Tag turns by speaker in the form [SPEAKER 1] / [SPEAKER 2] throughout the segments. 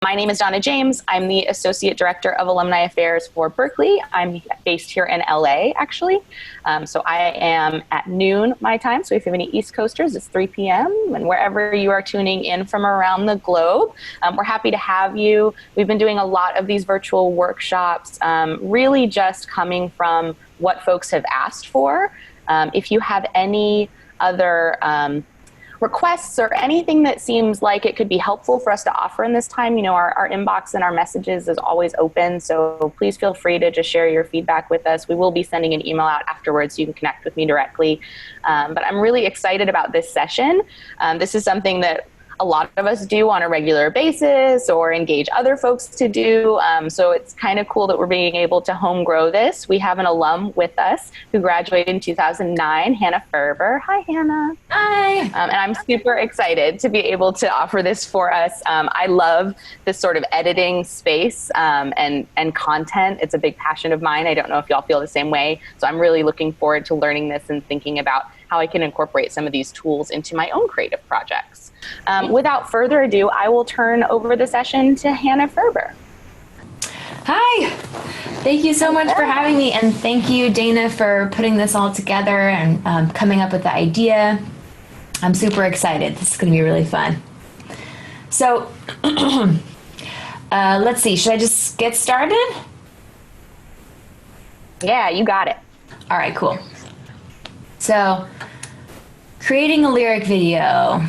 [SPEAKER 1] My name is Donna James. I'm the Associate Director of Alumni Affairs for Berklee. I'm based here in LA, actually. So I am at noon my time. So if you have any East Coasters, it's 3 p.m. And wherever you are tuning in from around the globe, we're happy to have you. We've been doing a lot of these virtual workshops, really just coming from what folks have asked for. If you have any other requests or anything that seems like it could be helpful for us to offer in this time, you know, our inbox and our messages is always open. So please feel free to just share your feedback with us. We will be sending an email out afterwards so you can connect with me directly. But I'm really excited about this session. This is something that a lot of us do on a regular basis or engage other folks to do. So it's kind of cool that we're being able to home grow this. We have an alum with us who graduated in 2009, Hannah Ferber. Hi, Hannah.
[SPEAKER 2] Hi.
[SPEAKER 1] And I'm super excited to be able to offer this for us. I love this sort of editing space and content. It's a big passion of mine. I don't know if y'all feel the same way. So I'm really looking forward to learning this and thinking about how I can incorporate some of these tools into my own creative projects. Without further ado, I will turn over the session to Hannah Ferber.
[SPEAKER 2] Hi. Thank you so much for having me, and thank you, Dana, for putting this all together and coming up with the idea. I'm super excited. This is going to be really fun. So let's see. Should I just get started?
[SPEAKER 1] Yeah, you got it.
[SPEAKER 2] All right, cool. So creating a lyric video.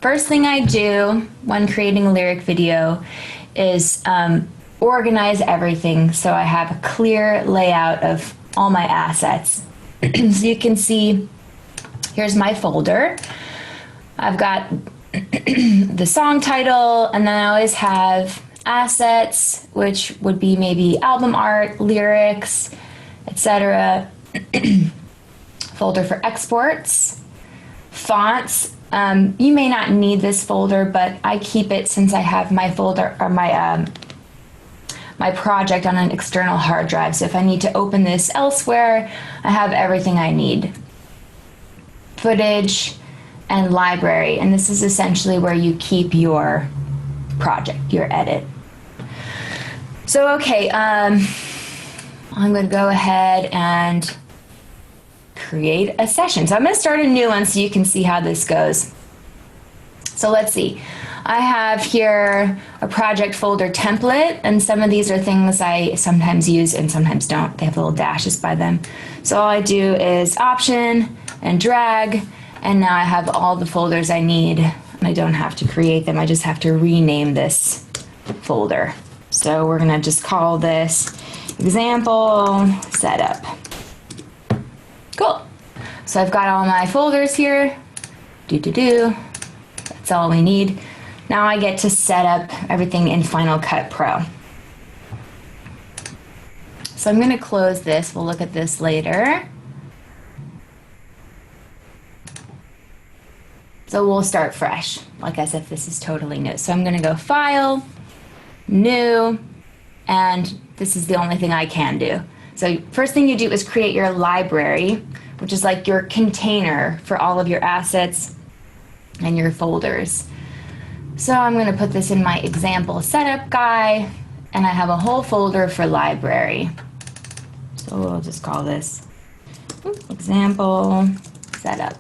[SPEAKER 2] First thing I do when creating a lyric video is organize everything so I have a clear layout of all my assets. So you can see, here's my folder. I've got the song title, and then I always have assets, which would be maybe album art, lyrics, etc. Folder for exports, fonts. You may not need this folder, but I keep it since I have my folder or my project on an external hard drive. So if I need to open this elsewhere, I have everything I need. Footage and library, and this is essentially where you keep your project, your edit. So okay, I'm going to go ahead and create a session. So I'm going to start a new one so you can see how this goes. So let's see. I have here a project folder template, and some of these are things I sometimes use and sometimes don't. They have little dashes by them. So all I do is Option and drag, and now I have all the folders I need. I don't have to create them. I just have to rename this folder. So we're going to just call this example setup. Cool. So I've got all my folders here. That's all we need. Now I get to set up everything in Final Cut Pro. So I'm going to close this. We'll look at this later. So we'll start fresh, like as if this is totally new. So I'm going to go File, New, and this is the only thing I can do. So first thing you do is create your library, which is like your container for all of your assets and your folders. So I'm going to put this in my example setup guy, and I have a whole folder for library. So we'll just call this example setup.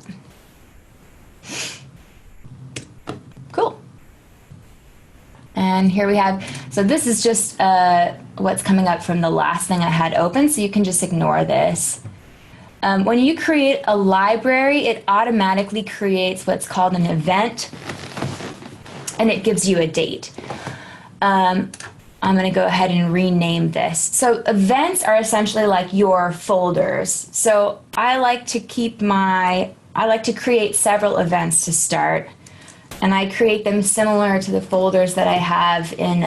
[SPEAKER 2] Cool. And here we have, so this is just what's coming up from the last thing I had open, so you can just ignore this. When you create a library, it automatically creates what's called an event, and it gives you a date. I'm going to go ahead and rename this. So events are essentially like your folders. So I like to create several events to start, and I create them similar to the folders that I have in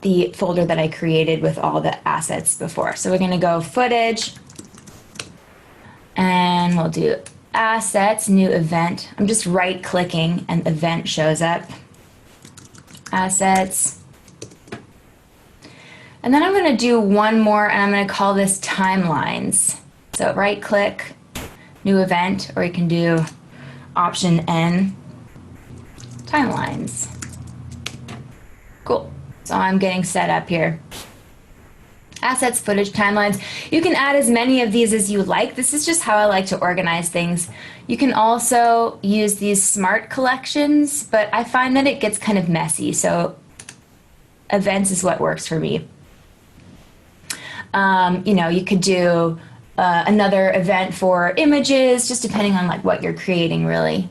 [SPEAKER 2] the folder that I created with all the assets before. So we're going to go footage, and we'll do assets, new event. I'm just right clicking and event shows up. Assets. And then I'm going to do one more, and I'm going to call this timelines. So right click, new event, or you can do Option N, timelines. Cool. So I'm getting set up here. Assets, footage, timelines. You can add as many of these as you like. This is just how I like to organize things. You can also use these smart collections, but I find that it gets kind of messy. So events is what works for me. You could do another event for images, just depending on like what you're creating, really.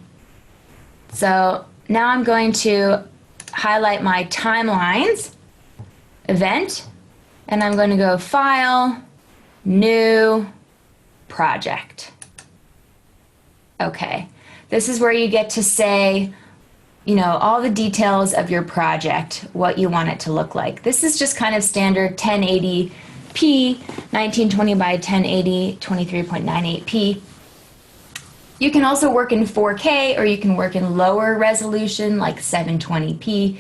[SPEAKER 2] So now I'm going to highlight my timelines event, and I'm going to go File, New, Project. Okay, this is where you get to say, all the details of your project, what you want it to look like. This is just kind of standard 1080p, 1920 by 1080, 23.98p. You can also work in 4K, or you can work in lower resolution like 720p.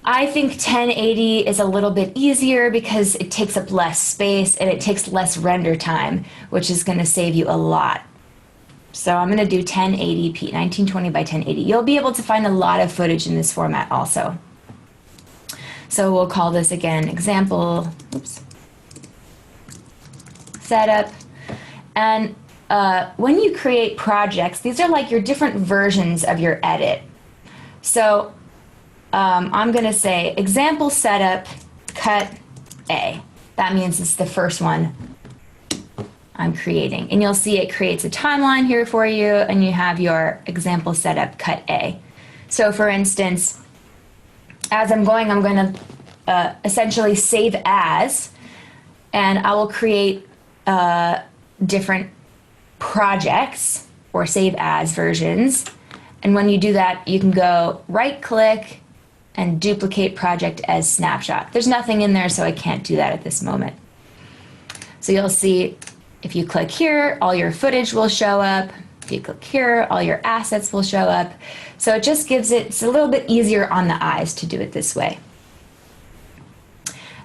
[SPEAKER 2] I think 1080 is a little bit easier because it takes up less space and it takes less render time, which is going to save you a lot. So I'm going to do 1080p, 1920 by 1080. You'll be able to find a lot of footage in this format also. So we'll call this again example, setup. And when you create projects, these are like your different versions of your edit. So I'm going to say example setup cut A. That means it's the first one I'm creating. And you'll see it creates a timeline here for you, and you have your example setup cut A. So for instance, as I'm going to essentially save as, and I will create different projects or save as versions. And when you do that, you can go right click and duplicate project as snapshot. There's nothing in there, so I can't do that at this moment. So you'll see if you click here, all your footage will show up. If you click here, all your assets will show up. So it just it's a little bit easier on the eyes to do it this way.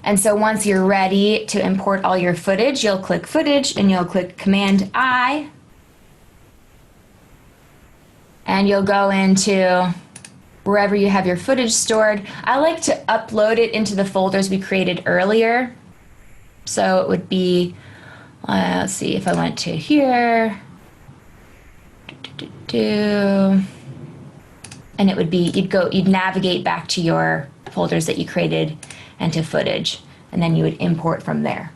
[SPEAKER 2] And so once you're ready to import all your footage, you'll click footage and you'll click Command I. And you'll go into wherever you have your footage stored. I like to upload it into the folders we created earlier. So it would be, let's see, if I went to here, and it would be, you'd navigate back to your folders that you created and to footage, and then you would import from there.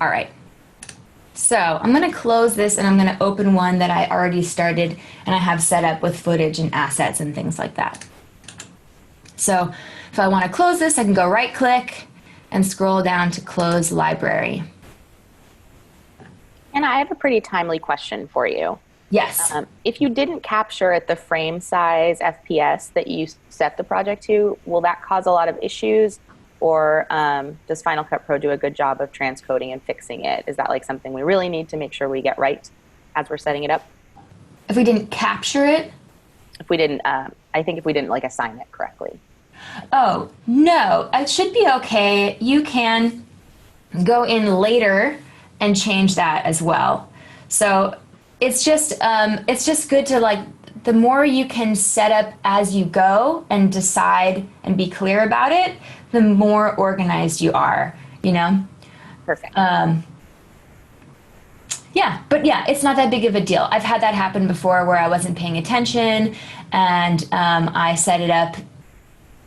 [SPEAKER 2] All right. So I'm going to close this and I'm going to open one that I already started and I have set up with footage and assets and things like that. So if I want to close this, I can go right click and scroll down to close library.
[SPEAKER 1] And I have a pretty timely question for you.
[SPEAKER 2] Yes.
[SPEAKER 1] If you didn't capture at the frame size FPS that you set the project to, will that cause a lot of issues? Or does Final Cut Pro do a good job of transcoding and fixing it? Is that like something we really need to make sure we get right as we're setting it up?
[SPEAKER 2] If we didn't capture it?
[SPEAKER 1] If we didn't, I think if we didn't like assign it correctly.
[SPEAKER 2] Oh, no, it should be okay. You can go in later and change that as well. So it's just good to like, the more you can set up as you go and decide and be clear about it, the more organized you are,
[SPEAKER 1] Perfect.
[SPEAKER 2] Yeah, but yeah, it's not that big of a deal. I've had that happen before where I wasn't paying attention and I set it up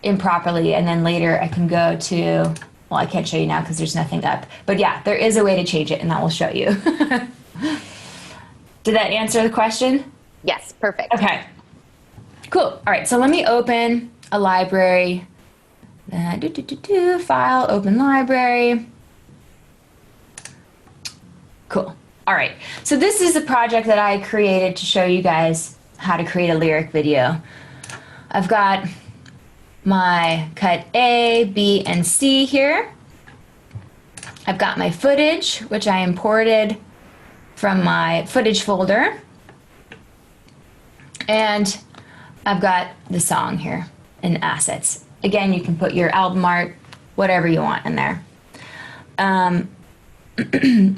[SPEAKER 2] improperly, and then later I can go to, well, I can't show you now because there's nothing up. But yeah, there is a way to change it, and that will show you. Did that answer the question?
[SPEAKER 1] Yes, perfect.
[SPEAKER 2] Okay, cool. All right, so let me open a library. File, open library. Cool. All right, so this is a project that I created to show you guys how to create a lyric video. I've got my cut A, B, and C here. I've got my footage, which I imported from my footage folder. And I've got the song here and assets. Again, you can put your album art, whatever you want in there.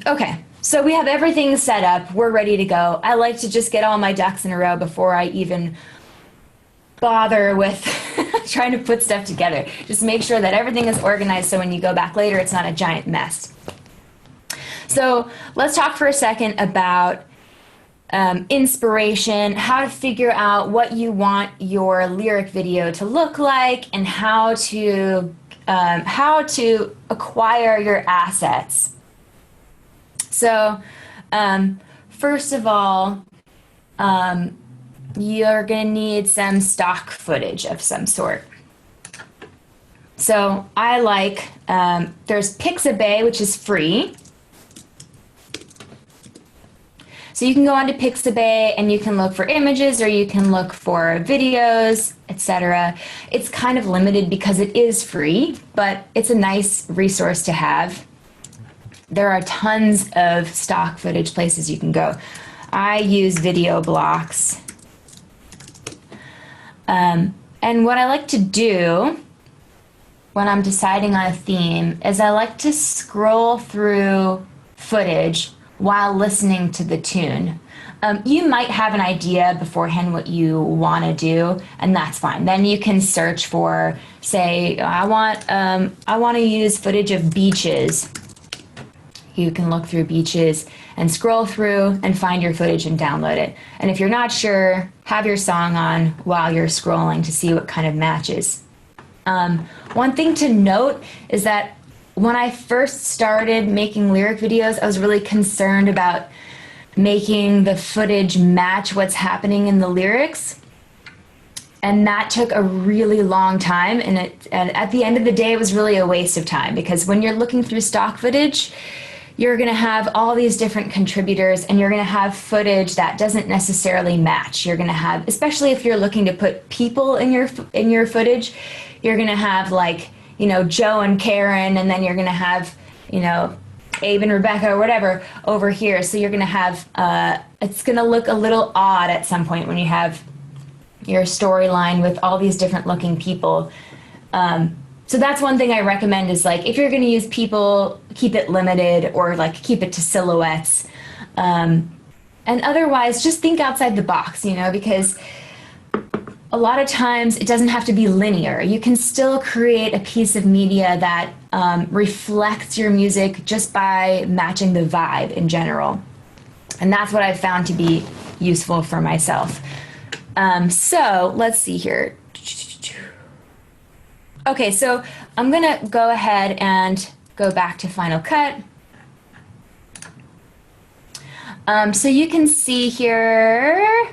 [SPEAKER 2] Okay, so we have everything set up. We're ready to go. I like to just get all my ducks in a row before I even bother with trying to put stuff together. Just make sure that everything is organized so when you go back later, it's not a giant mess. So let's talk for a second about inspiration, how to figure out what you want your lyric video to look like, and how to acquire your assets. So first of all, you're going to need some stock footage of some sort. So I like, there's Pixabay, which is free. So you can go onto Pixabay and you can look for images, or you can look for videos, etc. It's kind of limited because it is free, but it's a nice resource to have. There are tons of stock footage places you can go. I use Video Blocks. And what I like to do when I'm deciding on a theme is I like to scroll through footage while listening to the tune. You might have an idea beforehand what you want to do, and that's fine. Then you can search for, say, I want to use footage of beaches. You can look through beaches and scroll through and find your footage and download it. And if you're not sure, have your song on while you're scrolling to see what kind of matches. One thing to note is that when I first started making lyric videos, I was really concerned about making the footage match what's happening in the lyrics. And that took a really long time. And at the end of the day, it was really a waste of time, because when you're looking through stock footage, you're going to have all these different contributors, and you're going to have footage that doesn't necessarily match. You're going to have, especially if you're looking to put people in your footage, you're going to have, like, you know, Joe and Karen, and then you're going to have, you know, Abe and Rebecca or whatever over here. So you're going to have, it's going to look a little odd at some point when you have your storyline with all these different looking people. So that's one thing I recommend is, like, if you're going to use people, keep it limited, or like keep it to silhouettes. And otherwise, just think outside the box, you know, because a lot of times it doesn't have to be linear. You can still create a piece of media that reflects your music just by matching the vibe in general. And that's what I've found to be useful for myself. So let's see here. Okay, so I'm gonna go ahead and go back to Final Cut. So you can see here,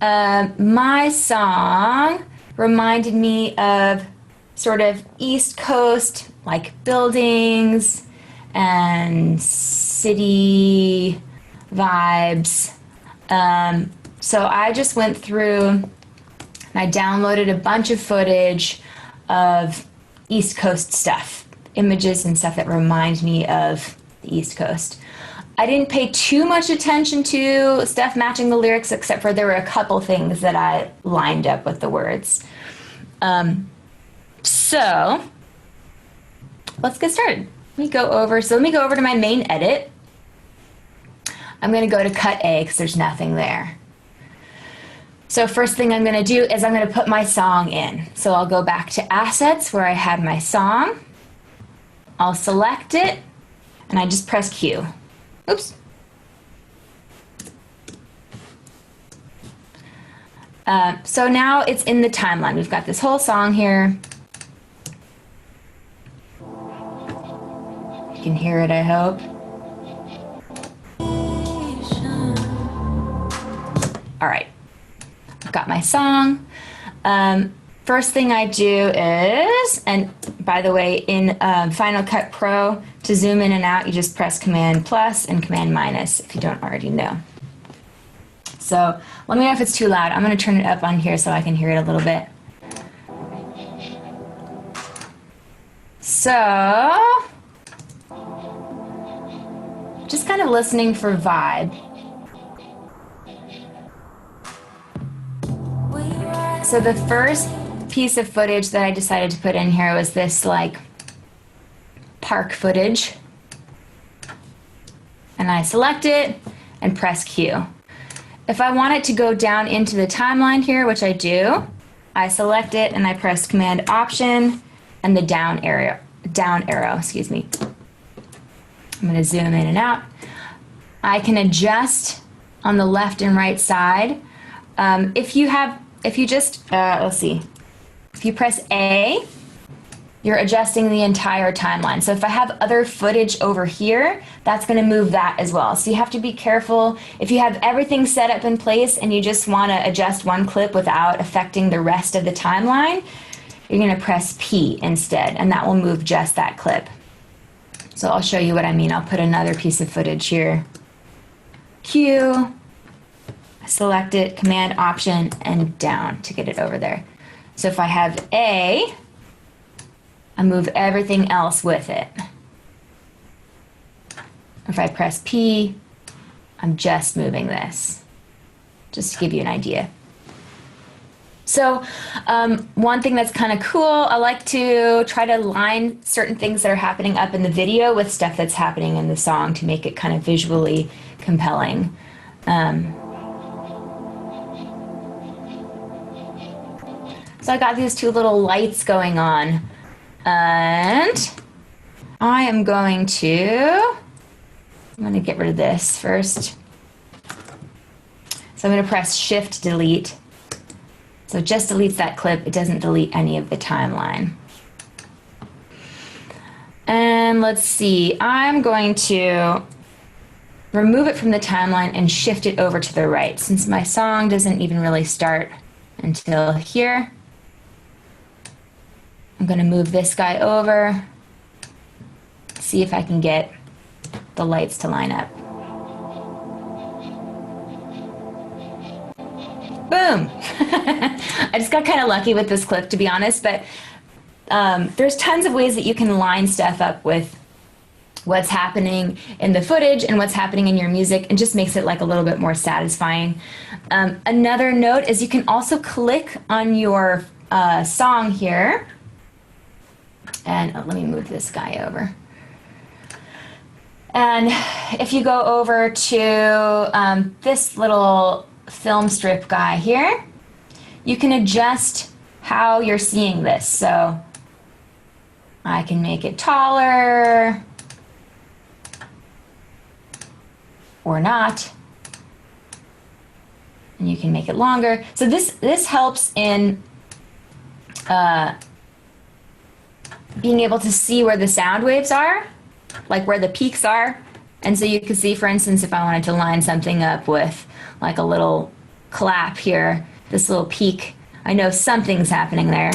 [SPEAKER 2] my song reminded me of sort of East Coast, like buildings and city vibes. So I just went through and I downloaded a bunch of footage of East Coast stuff, images and stuff that remind me of the East Coast. I didn't pay too much attention to stuff matching the lyrics, except for there were a couple things that I lined up with the words. So let's get started. Let me go over to my main edit. I'm going to go to cut A because there's nothing there. So first thing I'm going to do is I'm going to put my song in. So I'll go back to Assets where I had my song. I'll select it, and I just press Q. Oops. So now it's in the timeline. We've got this whole song here. You can hear it, I hope. All right. I've got my song. First thing I do is, and by the way, in Final Cut Pro, to zoom in and out, you just press Command plus and Command minus if you don't already know. So let me know if it's too loud. I'm going to turn it up on here so I can hear it a little bit. So just kind of listening for vibe. So the first piece of footage that I decided to put in here was this, like, park footage. And I select it and press Q. If I want it to go down into the timeline here, which I do, I select it and I press Command Option and the down arrow, excuse me. I'm going to zoom in and out. I can adjust on the left and right side. If you press A, you're adjusting the entire timeline. So if I have other footage over here, that's going to move that as well. So you have to be careful. If you have everything set up in place and you just want to adjust one clip without affecting the rest of the timeline, you're going to press P instead, and that will move just that clip. So I'll show you what I mean. I'll put another piece of footage here. Q, select it, Command Option, and down to get it over there. So if I have A, I move everything else with it. If I press P, I'm just moving this, just to give you an idea. So one thing that's kind of cool, I like to try to line certain things that are happening up in the video with stuff that's happening in the song to make it kind of visually compelling. So I got these two little lights going on, and I'm going to get rid of this first. So I'm going to press Shift Delete. So it just deletes that clip. It doesn't delete any of the timeline. And let's see, I'm going to remove it from the timeline and shift it over to the right, since my song doesn't even really start until here. I'm going to move this guy over, see if I can get the lights to line up. Boom! I just got kind of lucky with this clip, to be honest, but there's tons of ways that you can line stuff up with what's happening in the footage and what's happening in your music, and just makes it like a little bit more satisfying. Another note is you can also click on your song here, and let me move this guy over. And if you go over to this little film strip guy here, you can adjust how you're seeing this. So I can make it taller or not, and you can make it longer. So this helps in being able to see where the sound waves are, like where the peaks are. And so you can see, for instance, if I wanted to line something up with like a little clap here, this little peak, I know something's happening there.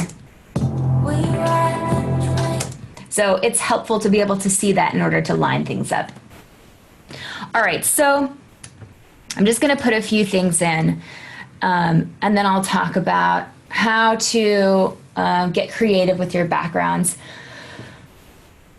[SPEAKER 2] So it's helpful to be able to see that in order to line things up. All right, so I'm just going to put a few things in, and then I'll talk about how to get creative with your backgrounds.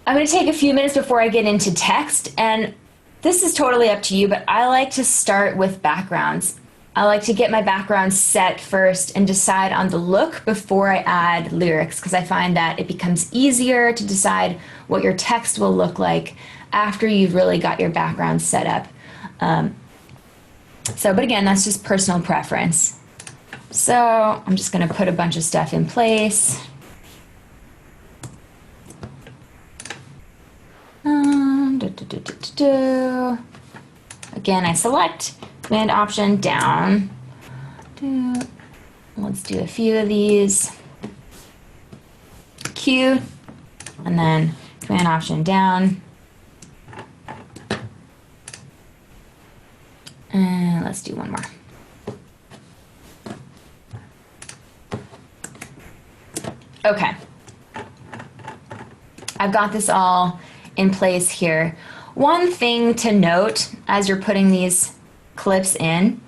[SPEAKER 2] I'm going to take a few minutes before I get into text, and this is totally up to you, but I like to start with backgrounds. I like to get my background set first and decide on the look before I add lyrics, because I find that it becomes easier to decide what your text will look like after you've really got your background set up. But again, that's just personal preference. So I'm just going to put a bunch of stuff in place. Again, I select, Command Option, down. Let's do a few of these. Q, and then Command Option, down. And let's do one more. Okay. I've got this all in place here. One thing to note as you're putting these clips in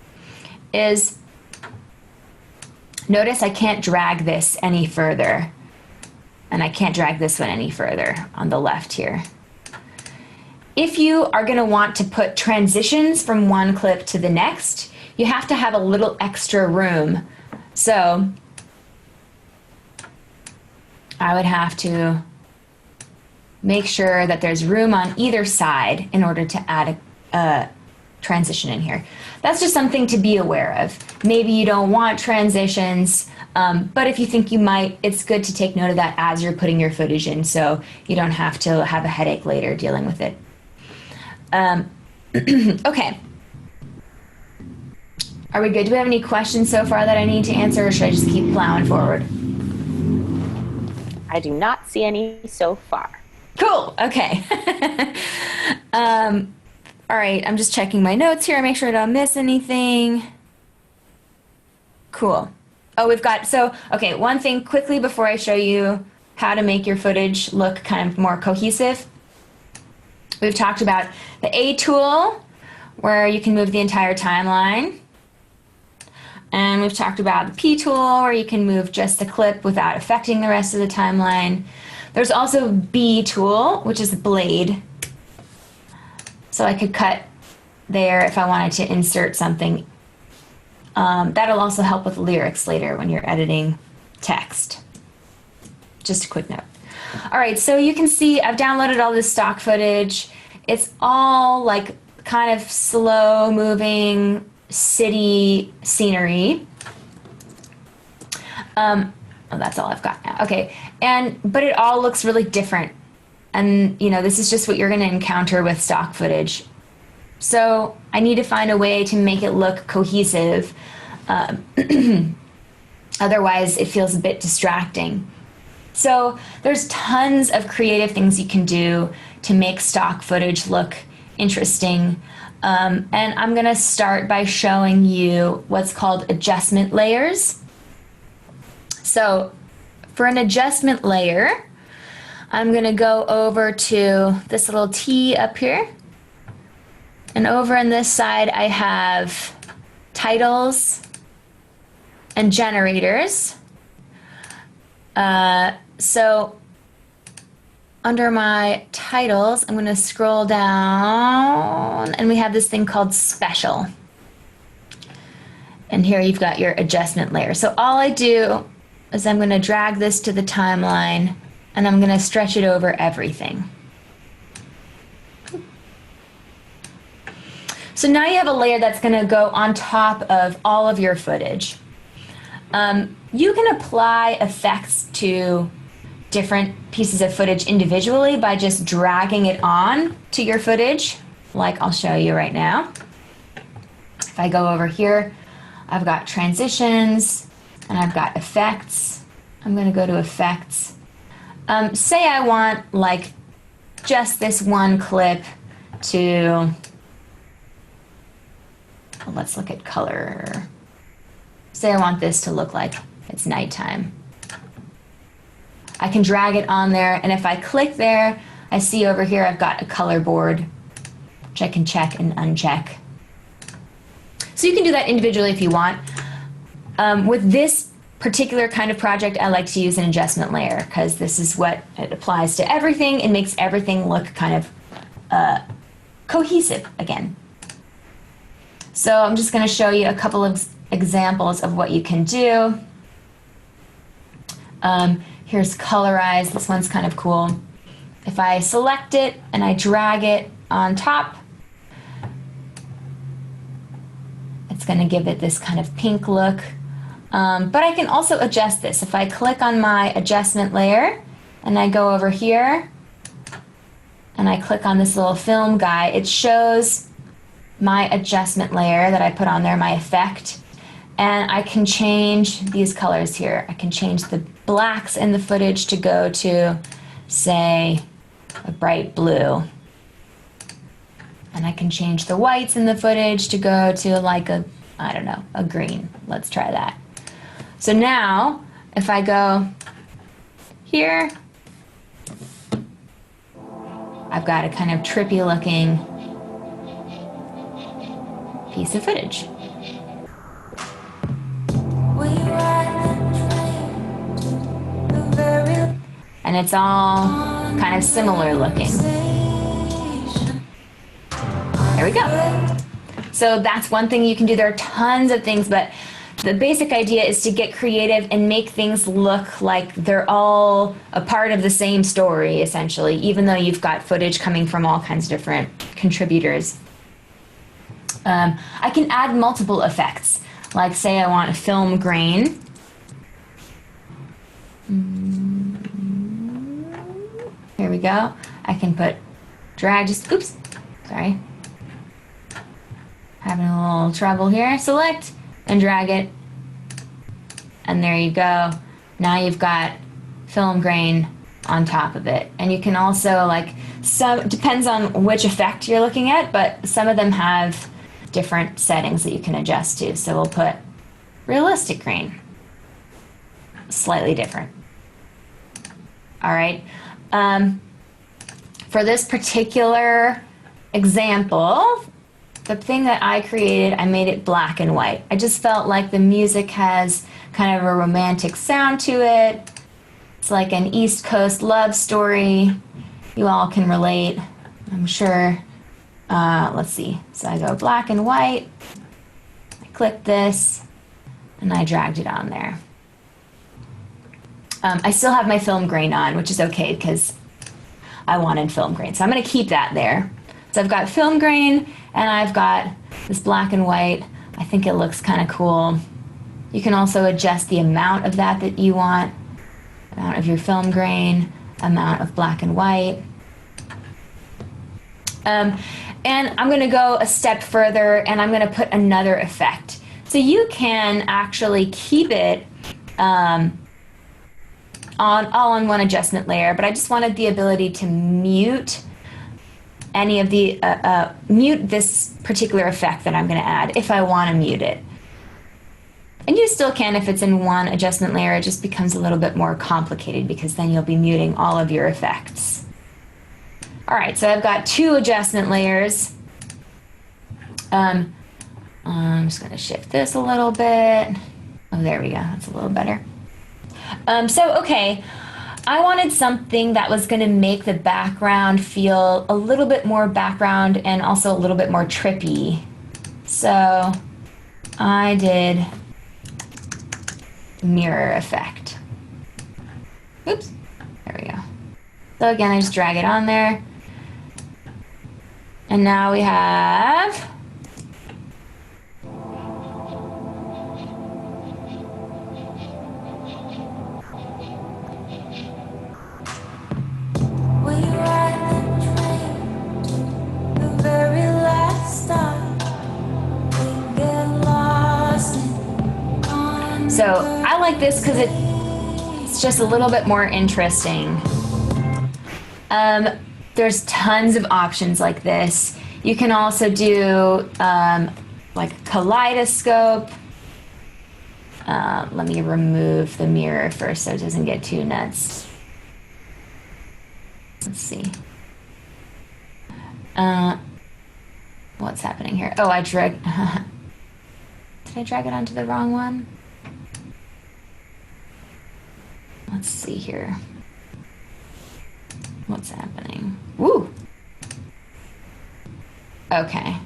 [SPEAKER 2] is notice I can't drag this any further, and I can't drag this one any further on the left here. If you are going to want to put transitions from one clip to the next, you have to have a little extra room. So I would have to make sure that there's room on either side in order to add a transition in here. That's just something to be aware of. Maybe you don't want transitions, But if you think you might, it's good to take note of that as you're putting your footage in, so you don't have to have a headache later dealing with it. Okay. Are we good? Do we have any questions so far that I need to answer, or should I just keep plowing forward?
[SPEAKER 1] I do not see any so far.
[SPEAKER 2] Cool. Okay. All right. I'm just checking my notes here. Make sure I don't miss anything. Cool. Oh, we've got, so, okay, one thing quickly before I show you how to make your footage look kind of more cohesive. We've talked about the A tool, where you can move the entire timeline. And we've talked about the P tool, where you can move just the clip without affecting the rest of the timeline. There's also B tool, which is the blade. So I could cut there if I wanted to insert something. That'll also help with lyrics later when you're editing text. Just a quick note. All right, so you can see I've downloaded all this stock footage. It's all like kind of slow moving city scenery. Oh, that's all I've got now. Okay, but it all looks really different. And you know, this is just what you're going to encounter with stock footage. So I need to find a way to make it look cohesive. Otherwise, it feels a bit distracting. So there's tons of creative things you can do to make stock footage look interesting. And I'm going to start by showing you what's called adjustment layers. So for an adjustment layer, I'm going to go over to this little T up here. And over on this side, I have titles and generators. So under my titles, I'm going to scroll down, and we have this thing called special. And here you've got your adjustment layer. So all I do is I'm going to drag this to the timeline, and I'm going to stretch it over everything. So now you have a layer that's going to go on top of all of your footage. You can apply effects to different pieces of footage individually by just dragging it on to your footage, like I'll show you right now. If I go over here, I've got transitions and I've got effects. I'm going to go to effects. Say I want like just this one clip to, well, let's look at color. Say I want this to look like it's nighttime. I can drag it on there, and if I click there, I see over here I've got a color board, which I can check and uncheck. So you can do that individually if you want. With this particular kind of project, I like to use an adjustment layer because this is what it applies to everything. It makes everything look kind of cohesive again. So I'm just going to show you a couple of examples of what you can do. Here's colorize. This one's kind of cool. If I select it and I drag it on top, it's going to give it this kind of pink look. But I can also adjust this. If I click on my adjustment layer and I go over here and I click on this little film guy, it shows my adjustment layer that I put on there, my effect. And I can change these colors here. I can change the blacks in the footage to go to, say, a bright blue. And I can change the whites in the footage to go to like a, I don't know, a green. Let's try that. So now, if I go here, I've got a kind of trippy looking piece of footage. And it's all kind of similar looking. There we go. So that's one thing you can do. There are tons of things, but the basic idea is to get creative and make things look like they're all a part of the same story, essentially, even though you've got footage coming from all kinds of different contributors. I can add multiple effects. Like say I want a film grain. Here we go. I can drag, oops, sorry. Having a little trouble here. Select and drag it. And there you go. Now you've got film grain on top of it. And you can also, like, depends on which effect you're looking at, but some of them have different settings that you can adjust to. So we'll put realistic grain. Slightly different. All right. For this particular example, the thing that I created, I made it black and white. I just felt like the music has kind of a romantic sound to it. It's like an East Coast love story. You all can relate, I'm sure. Let's see. So I go black and white. I click this, and I dragged it on there. I still have my film grain on, which is okay because I wanted film grain. So I'm going to keep that there. So I've got film grain, and I've got this black and white. I think it looks kind of cool. You can also adjust the amount of that you want. Amount of your film grain, amount of black and white. And I'm going to go a step further, and I'm going to put another effect. So you can actually keep it all on one adjustment layer, but I just wanted the ability to mute any of the, mute this particular effect that I'm going to add if I want to mute it. And you still can if it's in one adjustment layer. It just becomes a little bit more complicated because then you'll be muting all of your effects. All right, so I've got 2 adjustment layers. I'm just going to shift this a little bit. Oh, there we go. That's a little better. Okay, I wanted something that was going to make the background feel a little bit more background and also a little bit more trippy. So I did mirror effect. Oops, there we go. So again, I just drag it on there. And now we have So I like this because it's just a little bit more interesting. There's tons of options like this. You can also do like Kaleidoscope. Let me remove the mirror first so it doesn't get too nuts. Let's see. What's happening here? Oh, I drag. Did I drag it onto the wrong one? Let's see here. What's happening? Woo! Okay.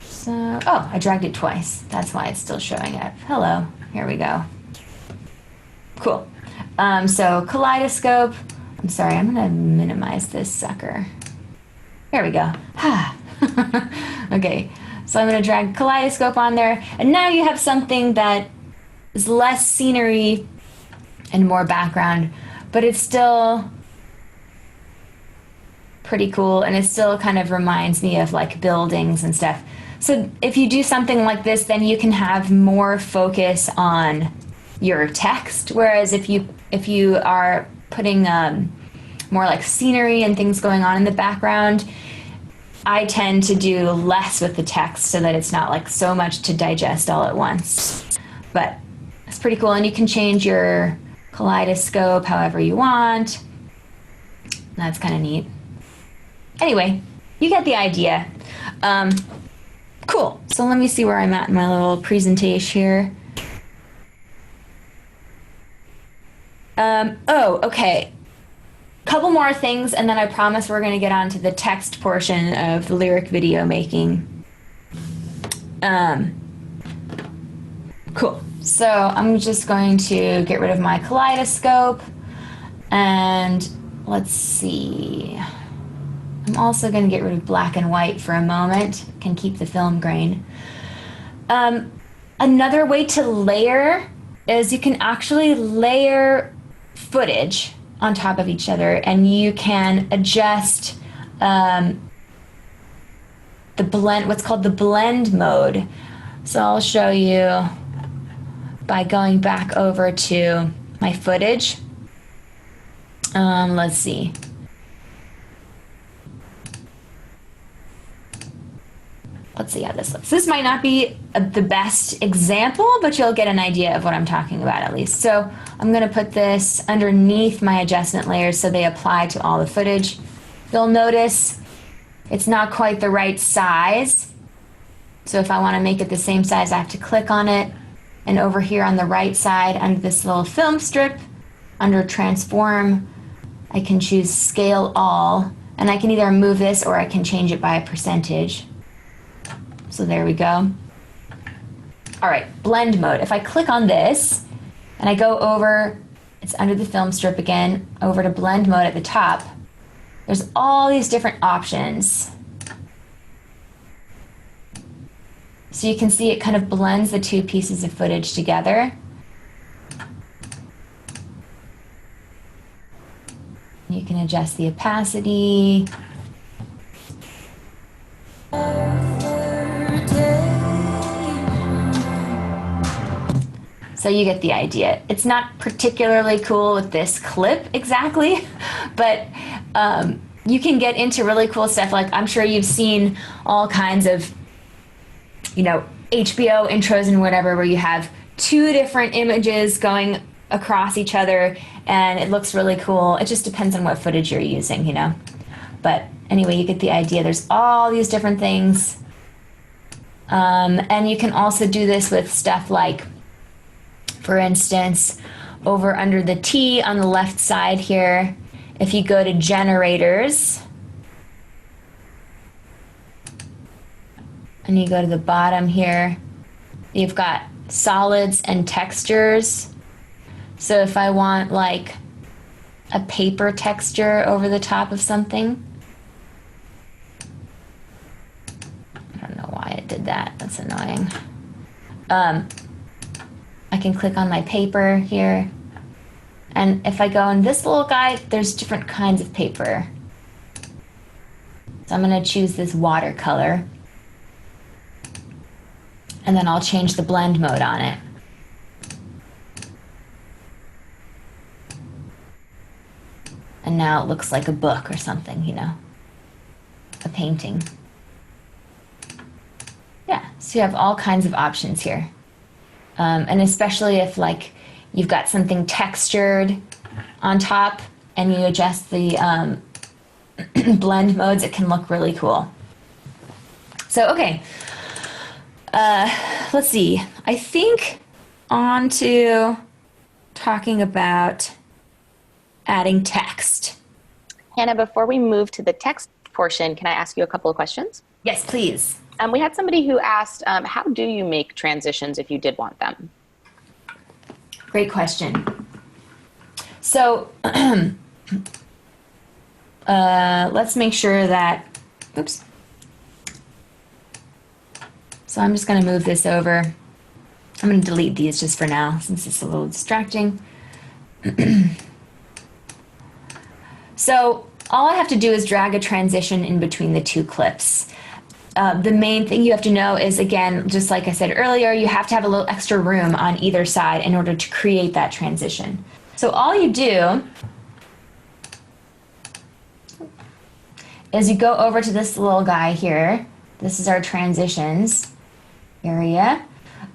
[SPEAKER 2] So, oh, I dragged it twice. That's why it's still showing up. Hello. Here we go. Cool. So Kaleidoscope. I'm sorry, I'm gonna minimize this sucker. There we go. Okay, so I'm gonna drag Kaleidoscope on there, and now you have something that is less scenery and more background, but it's still pretty cool, and it still kind of reminds me of like buildings and stuff. So if you do something like this, then you can have more focus on your text, whereas if you are putting more like scenery and things going on in the background, I tend to do less with the text so that it's not like so much to digest all at once. But it's pretty cool, and you can change your kaleidoscope however you want. That's kind of neat. Anyway, you get the idea. Cool. So let me see where I'm at in my little presentation here. Oh, okay. Couple more things, and then I promise we're going to get on to the text portion of the lyric video making. Cool. So I'm just going to get rid of my kaleidoscope, and let's see. I'm also going to get rid of black and white for a moment. Can keep the film grain. Another way to layer is you can actually layer footage on top of each other, and you can adjust the blend, what's called the blend mode. So I'll show you by going back over to my footage. Let's see. Let's see how this looks. This might not be the best example, but you'll get an idea of what I'm talking about at least. So I'm going to put this underneath my adjustment layers so they apply to all the footage. You'll notice it's not quite the right size. So if I want to make it the same size, I have to click on it. And over here on the right side, under this little film strip, under transform, I can choose scale all. And I can either move this or I can change it by a percentage. So there we go. All right, blend mode. If I click on this and I go over, it's under the film strip again, over to blend mode at the top, there's all these different options. So you can see it kind of blends the two pieces of footage together. You can adjust the opacity. So you get the idea. It's not particularly cool with this clip exactly, but you can get into really cool stuff. Like I'm sure you've seen all kinds of, you know, HBO intros and whatever, where you have two different images going across each other and it looks really cool. It just depends on what footage you're using, you know. But anyway, you get the idea. There's all these different things. And you can also do this with stuff like, for instance, over under the T on the left side here, if you go to generators and you go to the bottom here, you've got solids and textures. So if I want like a paper texture over the top of something, I don't know why it did that. That's annoying. I can click on my paper here. And if I go in this little guy, there's different kinds of paper. So I'm going to choose this watercolor. And then I'll change the blend mode on it. And now it looks like a book or something, you know, a painting. Yeah, so you have all kinds of options here. And especially if like you've got something textured on top and you adjust the blend modes, it can look really cool. So, okay, let's see. I think on to talking about adding text.
[SPEAKER 1] Hannah, before we move to the text portion, can I ask you a couple of questions?
[SPEAKER 2] Yes, please.
[SPEAKER 1] We had somebody who asked, how do you make transitions if you did want them?
[SPEAKER 2] Great question. So let's make sure that, oops. So I'm just going to move this over. I'm going to delete these just for now since it's a little distracting. So all I have to do is drag a transition in between the two clips. The main thing you have to know is, again, just like I said earlier, you have to have a little extra room on either side in order to create that transition. So all you do is you go over to this little guy here. This is our transitions area.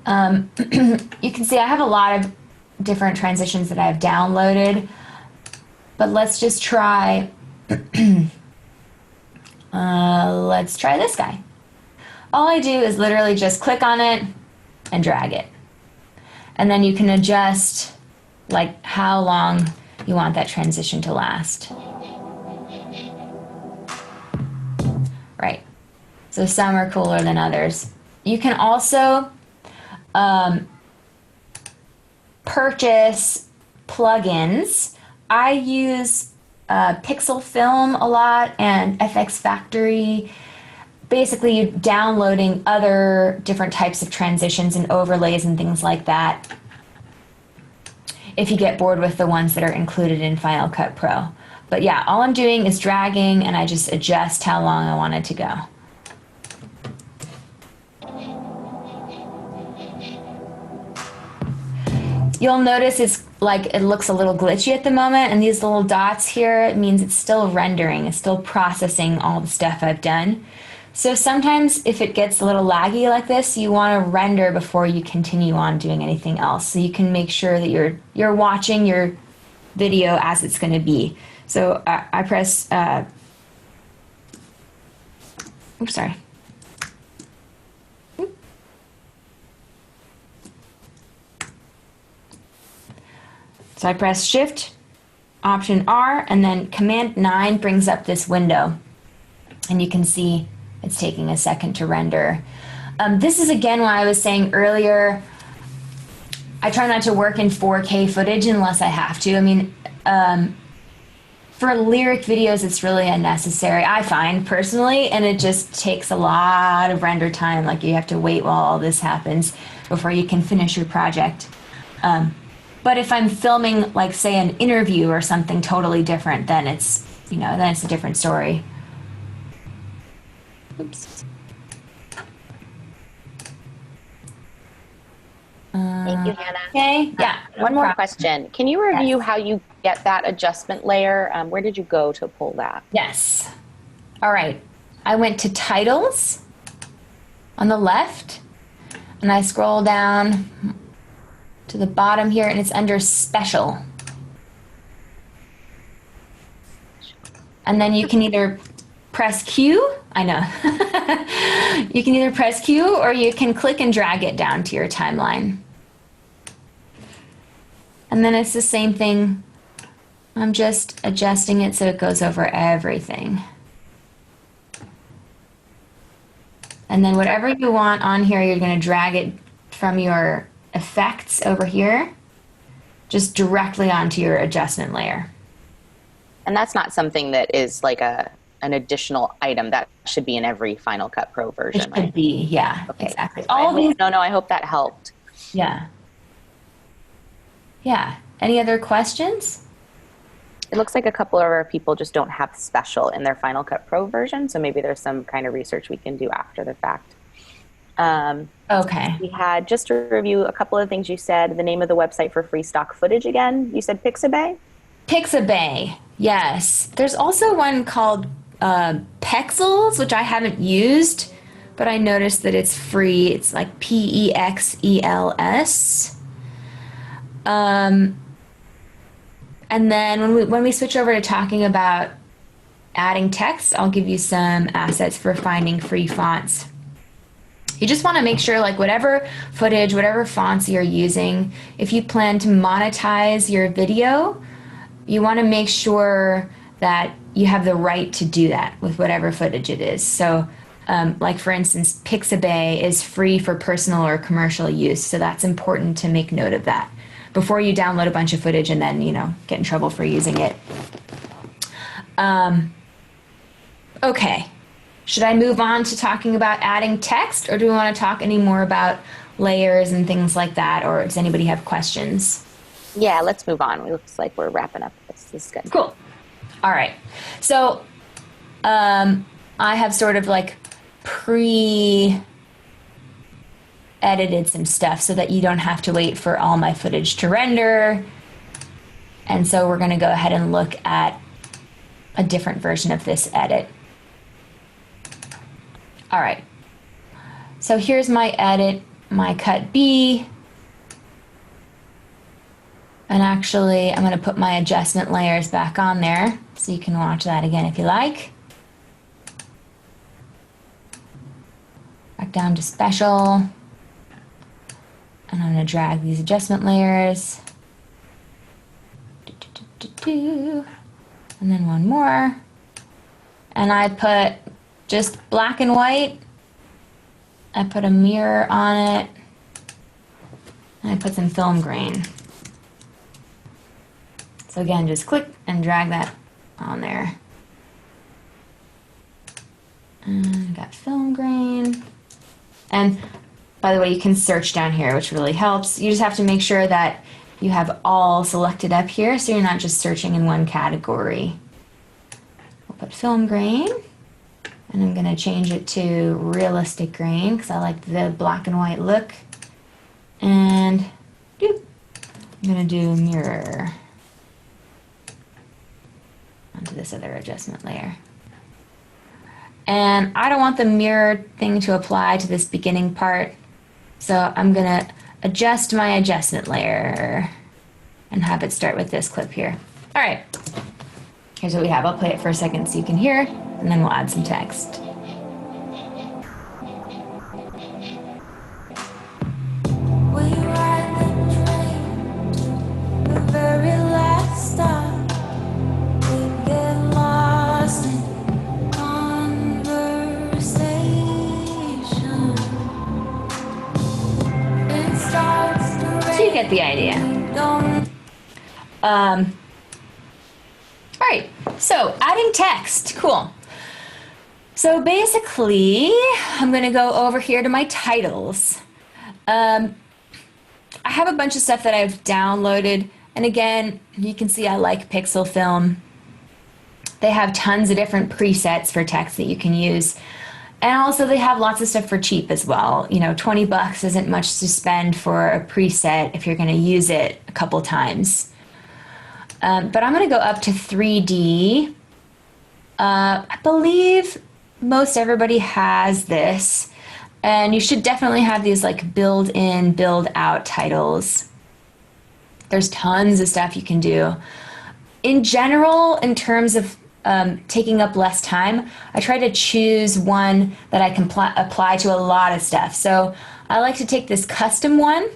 [SPEAKER 2] You can see I have a lot of different transitions that I've downloaded, but let's just try, let's try this guy. All I do is literally just click on it and drag it. And then you can adjust like how long you want that transition to last. Right. So some are cooler than others. You can also purchase plugins. I use Pixel Film a lot and FX Factory. Basically, you're downloading other different types of transitions and overlays and things like that. if you get bored with the ones that are included in Final Cut Pro. But yeah, all I'm doing is dragging, and I just adjust how long I want it to go. You'll notice it's like it looks a little glitchy at the moment, and these little dots here, it means it's still rendering, it's still processing all the stuff I've done. So sometimes if it gets a little laggy like this, you want to render before you continue on doing anything else, so you can make sure that you're watching your video as it's going to be. So I press, oops, sorry. So I press Shift, Option R, and then Command 9 brings up this window. And you can see it's taking a second to render. This is again why I was saying earlier, I try not to work in 4K footage unless I have to. I mean, for lyric videos, it's really unnecessary, I find personally, and it just takes a lot of render time. Like, you have to wait while all this happens before you can finish your project. But if I'm filming, like, say, an interview or something totally different, then it's, you know, then it's a different story. Oops.
[SPEAKER 1] Thank you, Hannah.
[SPEAKER 2] Okay, yeah.
[SPEAKER 1] One more question. Can you review how you get that adjustment layer? Where did you go to pull that?
[SPEAKER 2] Yes. All right. I went to Titles on the left, and I scroll down to the bottom here, and it's under Special. And then you can either press Q, I know. You can either press Q or you can click and drag it down to your timeline. And then it's the same thing. I'm just adjusting it so it goes over everything. And then whatever you want on here, you're going to drag it from your effects over here, just directly onto your adjustment layer.
[SPEAKER 1] And that's not something that is like an additional item that should be in every Final Cut Pro version,
[SPEAKER 2] It should be, yeah,
[SPEAKER 1] okay.
[SPEAKER 2] Exactly.
[SPEAKER 1] All of these. No, I hope that helped.
[SPEAKER 2] Yeah. Yeah. Any other questions?
[SPEAKER 1] It looks like a couple of our people just don't have Special in their Final Cut Pro version, so maybe there's some kind of research we can do after the fact.
[SPEAKER 2] Okay.
[SPEAKER 1] We had, just to review a couple of things you said, the name of the website for free stock footage again. You said Pixabay?
[SPEAKER 2] Pixabay, yes. There's also one called Pexels, which I haven't used, but I noticed that it's free. It's like Pexels. And then when we switch over to talking about adding text, I'll give you some assets for finding free fonts. You just want to make sure, like, whatever footage, whatever fonts you're using, if you plan to monetize your video, you want to make sure that you have the right to do that with whatever footage it is. So, like, for instance, Pixabay is free for personal or commercial use, so that's important to make note of that before you download a bunch of footage and then, you know, get in trouble for using it. Okay. Should I move on to talking about adding text, or do we want to talk any more about layers and things like that, or does anybody have questions?
[SPEAKER 1] Yeah, let's move on. It looks like we're wrapping up. This is good.
[SPEAKER 2] Cool. All right. So I have sort of like pre-edited some stuff so that you don't have to wait for all my footage to render. And so we're going to go ahead and look at a different version of this edit. All right. So here's my edit, my cut B. And actually, I'm going to put my adjustment layers back on there so you can watch that again if you like. Back down to Special. And I'm going to drag these adjustment layers. And then one more. And I put just black and white. I put a mirror on it. And I put some film grain. So again, just click and drag that on there. And got film grain. And by the way, you can search down here, which really helps. You just have to make sure that you have all selected up here, so you're not just searching in one category. We'll put film grain, and I'm going to change it to realistic grain because I like the black and white look. And doop, I'm going to do mirror onto this other adjustment layer. And I don't want the mirror thing to apply to this beginning part, so I'm going to adjust my adjustment layer and have it start with this clip here. All right, here's what we have. I'll play it for a second so you can hear, and then we'll add some text. Get the idea. All right, so adding text, cool. So basically, I'm gonna go over here to my titles. I have a bunch of stuff that I've downloaded, and again, you can see I like Pixel Film. They have tons of different presets for text that you can use. And also they have lots of stuff for cheap as well. You know, 20 bucks isn't much to spend for a preset if you're going to use it a couple times. But I'm going to go up to 3D. I believe most everybody has this. And you should definitely have these like build-in, build-out titles. There's tons of stuff you can do. In general, in terms of taking up less time, I try to choose one that I can apply to a lot of stuff. So I like to take this custom one.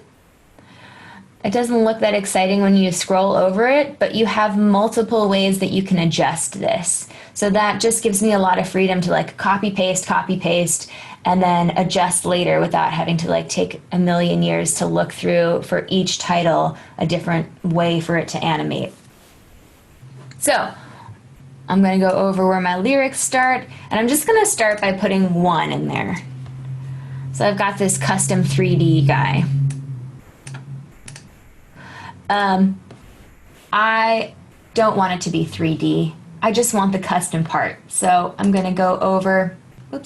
[SPEAKER 2] It doesn't look that exciting when you scroll over it, but you have multiple ways that you can adjust this. So that just gives me a lot of freedom to like copy paste, and then adjust later without having to like take a million years to look through for each title a different way for it to animate. So I'm going to go over where my lyrics start, and I'm just going to start by putting 1 in there. So I've got this custom 3D guy. I don't want it to be 3D. I just want the custom part. So I'm going to go over, to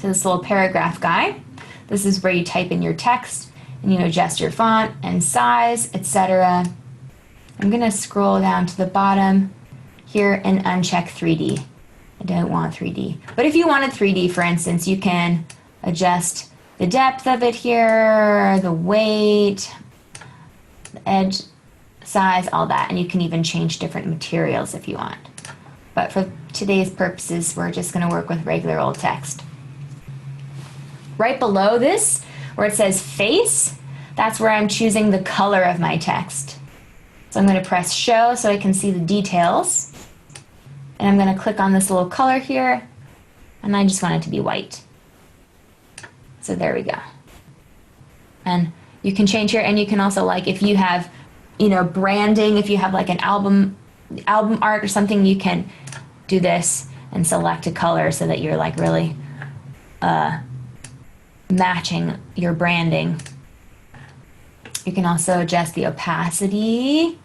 [SPEAKER 2] this little paragraph guy. This is where you type in your text and you adjust your font and size, etc. I'm going to scroll down to the bottom here and uncheck 3D. I don't want 3D. But if you wanted 3D, for instance, you can adjust the depth of it here, the weight, the edge size, all that. And you can even change different materials if you want. But for today's purposes, we're just going to work with regular old text. Right below this, where it says face, that's where I'm choosing the color of my text. So I'm going to press show so I can see the details. And I'm going to click on this little color here, and I just want it to be white. So there we go. And you can change here, and you can also, like, if you have, you know, branding, if you have like an album art or something, you can do this and select a color so that you're like really matching your branding. You can also adjust the opacity,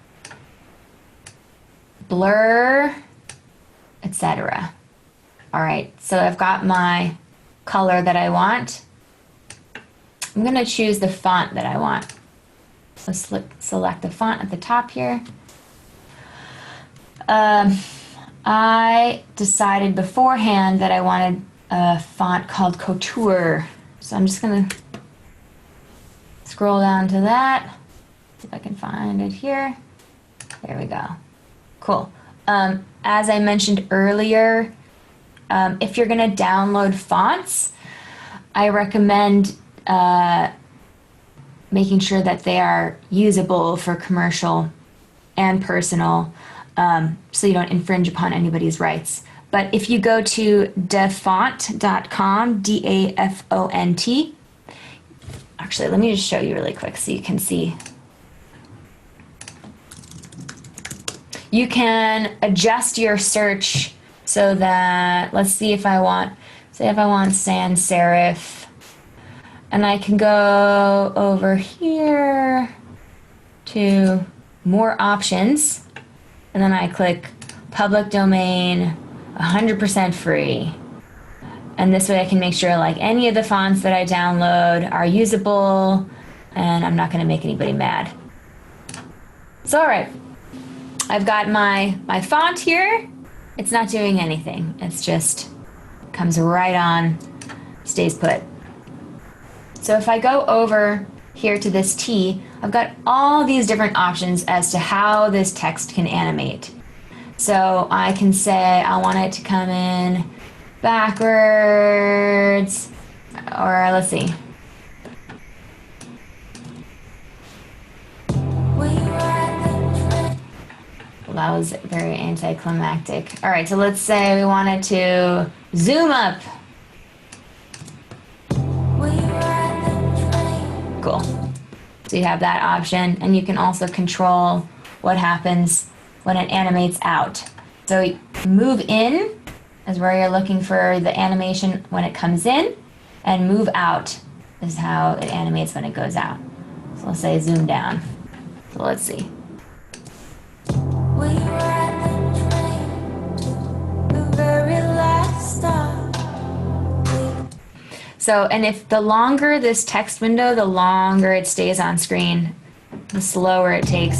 [SPEAKER 2] blur, etc. All right, so I've got my color that I want. I'm going to choose the font that I want. So select the font at the top here. I decided beforehand that I wanted a font called Couture. So I'm just going to scroll down to that. See if I can find it here. There we go. Cool. As I mentioned earlier, if you're going to download fonts, I recommend making sure that they are usable for commercial and personal, so you don't infringe upon anybody's rights. But if you go to dafont.com, D-A-F-O-N-T, actually, let me just show you really quick so you can see. You can adjust your search so that, let's see if I want, say if I want sans serif, and I can go over here to more options, and then I click public domain, 100% free. And this way I can make sure like any of the fonts that I download are usable, and I'm not going to make anybody mad. So all right, I've got my font here. It's not doing anything. It's just comes right on, stays put. So if I go over here to this T, I've got all these different options as to how this text can animate. So I can say I want it to come in backwards, or let's see. Well, that was very anticlimactic. All right, so let's say we wanted to zoom up. Cool. So you have that option, and you can also control what happens when it animates out. So move in is where you're looking for the animation when it comes in, and move out is how it animates when it goes out. So let's say zoom down. So let's see. So, and if the longer this text window, the longer it stays on screen, the slower it takes.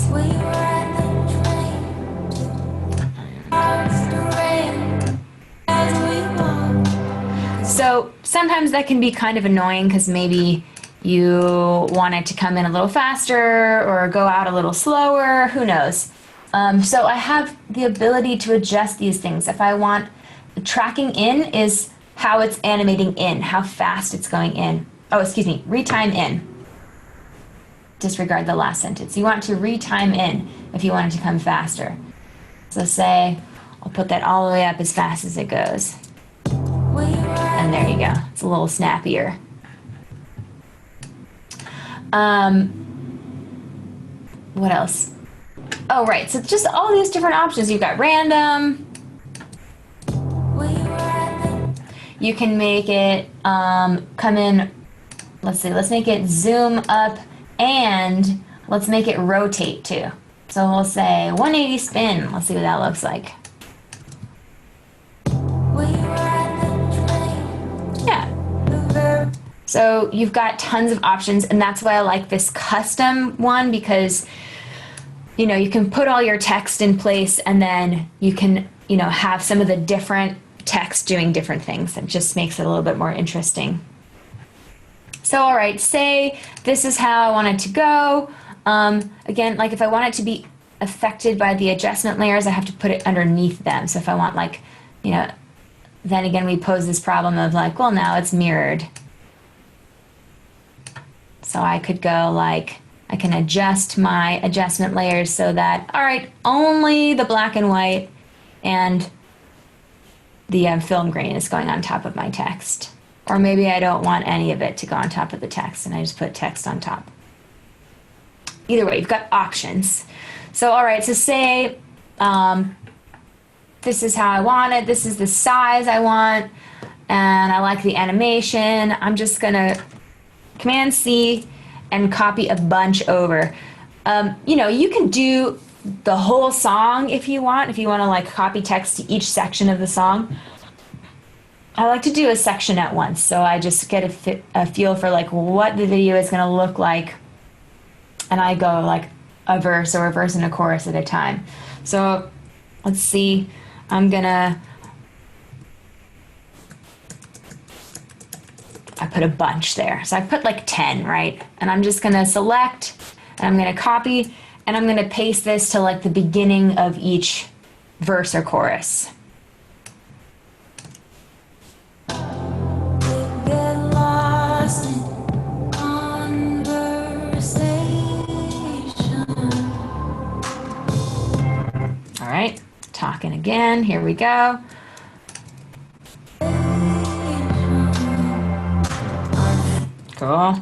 [SPEAKER 2] So sometimes that can be kind of annoying because maybe you want it to come in a little faster or go out a little slower, who knows. So I have the ability to adjust these things. If I want, tracking in is how it's animating in, how fast it's going in. Oh, excuse me, retime in. Disregard the last sentence. You want to retime in if you want it to come faster. So say, I'll put that all the way up as fast as it goes. And there you go. It's a little snappier. What else? Oh, right. So just all these different options. You've got random. You can make it come in. Let's see. Let's make it zoom up, and let's make it rotate too. So we'll say 180 spin. Let's see what that looks like. Yeah. So you've got tons of options, and that's why I like this custom one, because you know, you can put all your text in place, and then you can, you know, have some of the different text doing different things. It just makes it a little bit more interesting. So, all right, say this is how I want it to go. Again, like if I want it to be affected by the adjustment layers, I have to put it underneath them. So if I want, like, you know, then again, we pose this problem of like, well, now it's mirrored. So I could go like, I can adjust my adjustment layers so that, all right, only the black and white and the film grain is going on top of my text. Or maybe I don't want any of it to go on top of the text, and I just put text on top. Either way, you've got options. So, all right, so say this is how I want it, this is the size I want, and I like the animation. I'm just gonna Command C and copy a bunch over. You know, you can do the whole song if you want to like copy text to each section of the song. I like to do a section at once, so I just get a feel for like what the video is going to look like, and I go like a verse or a verse and a chorus at a time. So let's see, I put a bunch there. So I put like 10, right? And I'm just gonna select, and I'm gonna copy, and I'm gonna paste this to like the beginning of each verse or chorus. All right, talking again, here we go. Cool.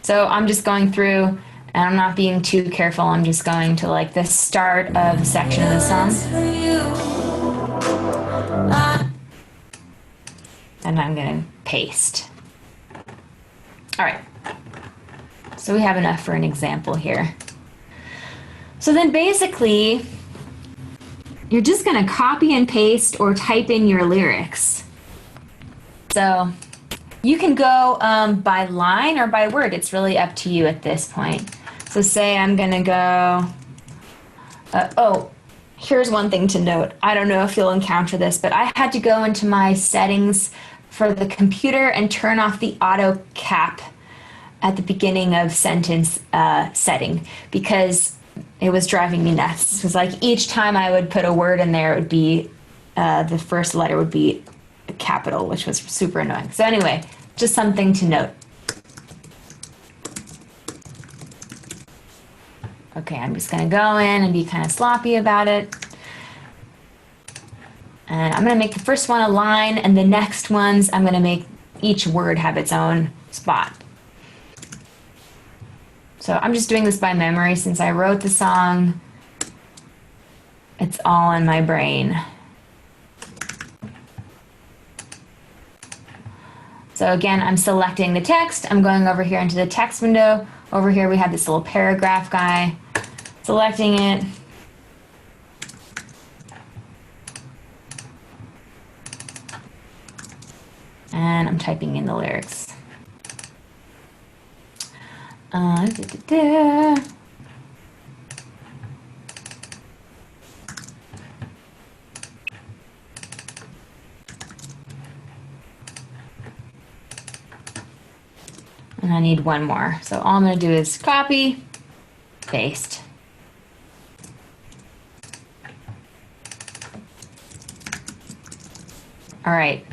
[SPEAKER 2] So I'm just going through, and I'm not being too careful. I'm just going to like the start of the section of the song. And I'm going to paste. All right. So we have enough for an example here. So then basically, you're just going to copy and paste or type in your lyrics. So you can go by line or by word. It's really up to you at this point. So say I'm going to go, oh, here's one thing to note. I don't know if you'll encounter this, but I had to go into my settings for the computer and turn off the auto cap at the beginning of sentence setting because it was driving me nuts. It was like each time I would put a word in there, it would be the first letter would be a capital, which was super annoying. So anyway, just something to note. Okay, I'm just going to go in and be kind of sloppy about it. And I'm going to make the first one a line, and the next ones, I'm going to make each word have its own spot. So I'm just doing this by memory since I wrote the song. It's all in my brain. So again, I'm selecting the text. I'm going over here into the text window. Over here we have this little paragraph guy. Selecting it. And I'm typing in the lyrics. And I need one more. So all I'm going to do is copy, paste. All right.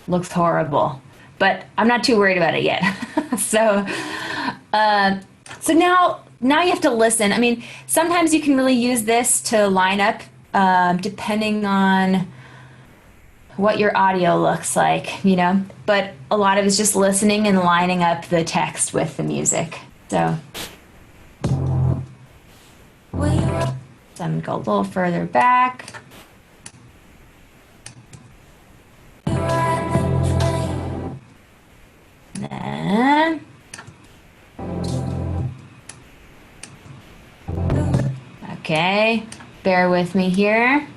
[SPEAKER 2] Looks horrible, but I'm not too worried about it yet. So now you have to listen. I mean, sometimes you can really use this to line up, depending on what your audio looks like, you know, but a lot of it's just listening and lining up the text with the music. So I'm gonna go a little further back. Then okay, bear with me here.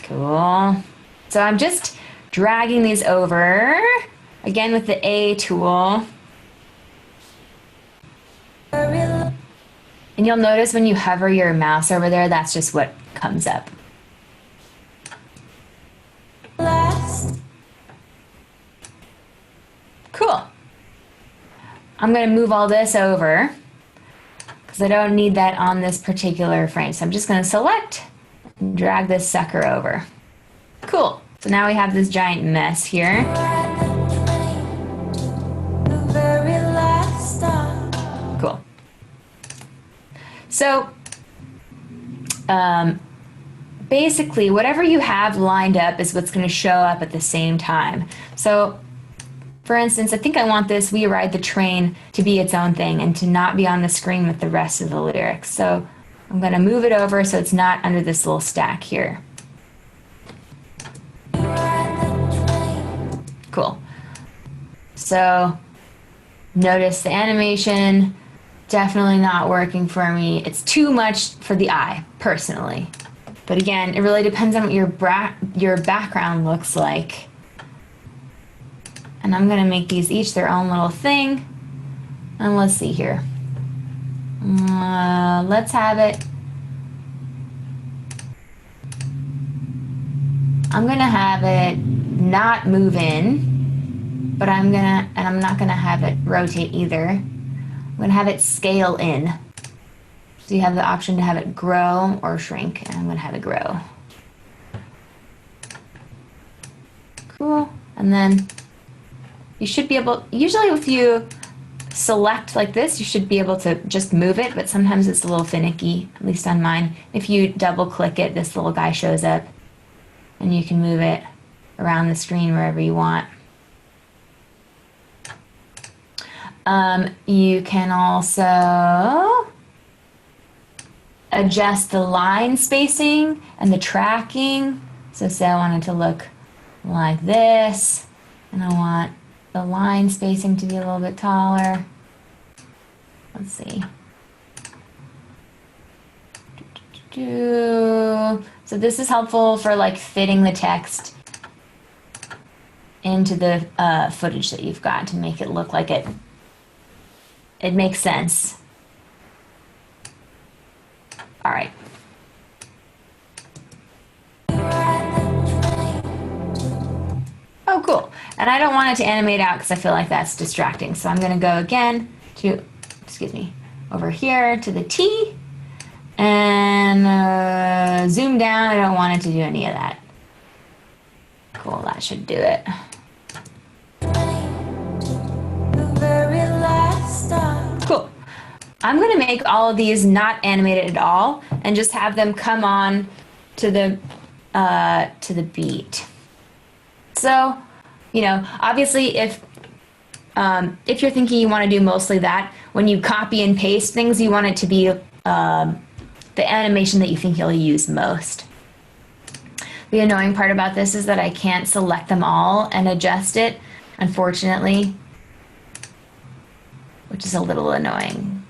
[SPEAKER 2] Cool. So I'm just dragging these over, again with the A tool. And you'll notice when you hover your mouse over there, that's just what comes up. Cool. I'm going to move all this over because I don't need that on this particular frame. So I'm just going to select and drag this sucker over. Cool. So now we have this giant mess here. Cool. So basically, whatever you have lined up is what's going to show up at the same time. So for instance, I think I want this "We Ride the Train" to be its own thing and to not be on the screen with the rest of the lyrics. So I'm going to move it over so it's not under this little stack here. Cool. So notice the animation, definitely not working for me. It's too much for the eye, personally. But again, it really depends on what your background looks like. And I'm going to make these each their own little thing. And let's see here. Let's have it. I'm going to have it not move in, but I'm not going to have it rotate either. I'm going to have it scale in. So you have the option to have it grow or shrink, and I'm going to have it grow. Cool. And then you should be able, usually if you select like this, you should be able to just move it, but sometimes it's a little finicky, at least on mine. If you double click it, this little guy shows up, and you can move it around the screen wherever you want. You can also adjust the line spacing and the tracking. So say I want it to look like this, and I want the line spacing to be a little bit taller. Let's see. So this is helpful for like fitting the text into the footage that you've got to make it look like it makes sense. All right. Oh, cool. And I don't want it to animate out because I feel like that's distracting. So I'm going to go again to, excuse me, over here to the T and zoom down. I don't want it to do any of that. Cool, that should do it. Cool. I'm going to make all of these not animated at all and just have them come on to the beat. So, you know, obviously if you're thinking you want to do mostly that, when you copy and paste things, you want it to be the animation that you think you'll use most. The annoying part about this is that I can't select them all and adjust it, unfortunately, which is a little annoying.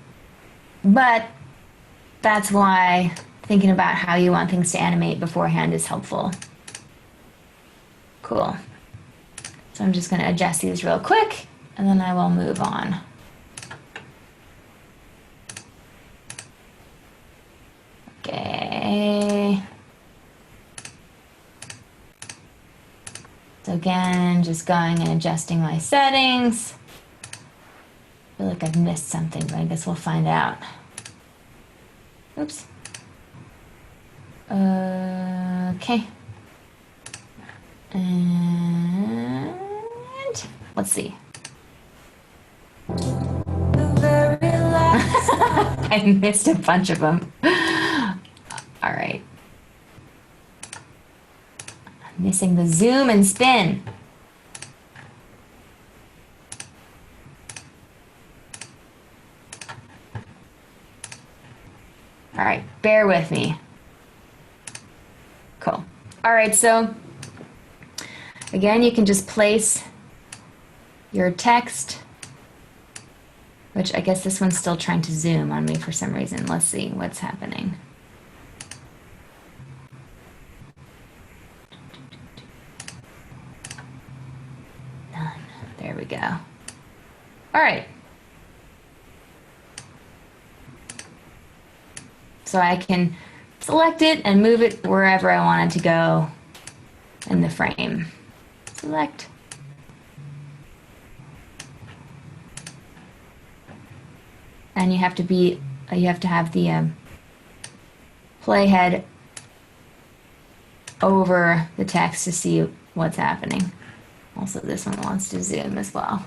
[SPEAKER 2] But that's why thinking about how you want things to animate beforehand is helpful. Cool. So I'm just going to adjust these real quick, and then I will move on. Okay. So again, just going and adjusting my settings. I feel like I've missed something, but I guess we'll find out. Oops. Okay. And let's see. I missed a bunch of them. All right. I'm missing the zoom and spin. All right, bear with me. Cool. All right, so again, you can just place your text, which I guess this one's still trying to zoom on me for some reason. Let's see what's happening. None. There we go. All right. So I can select it and move it wherever I want it to go in the frame. Select. And you have to have the playhead over the text to see what's happening. Also, this one wants to zoom as well.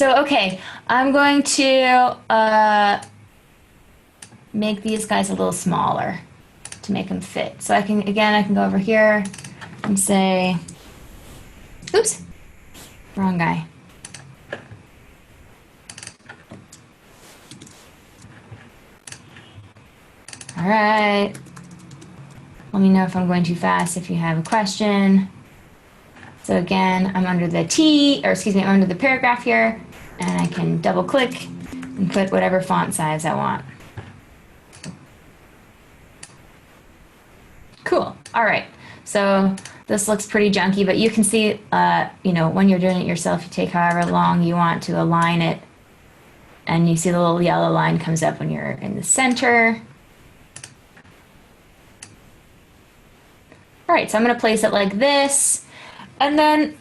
[SPEAKER 2] Okay, I'm going to make these guys a little smaller to make them fit. So I can go over here and say, oops, wrong guy. All right. Let me know if I'm going too fast if you have a question. So again, I'm under the I'm under the paragraph here, and I can double click and put whatever font size I want. Cool. All right. So this looks pretty junky, but you can see, when you're doing it yourself, you take however long you want to align it, and you see the little yellow line comes up when you're in the center. All right. So I'm going to place it like this. And then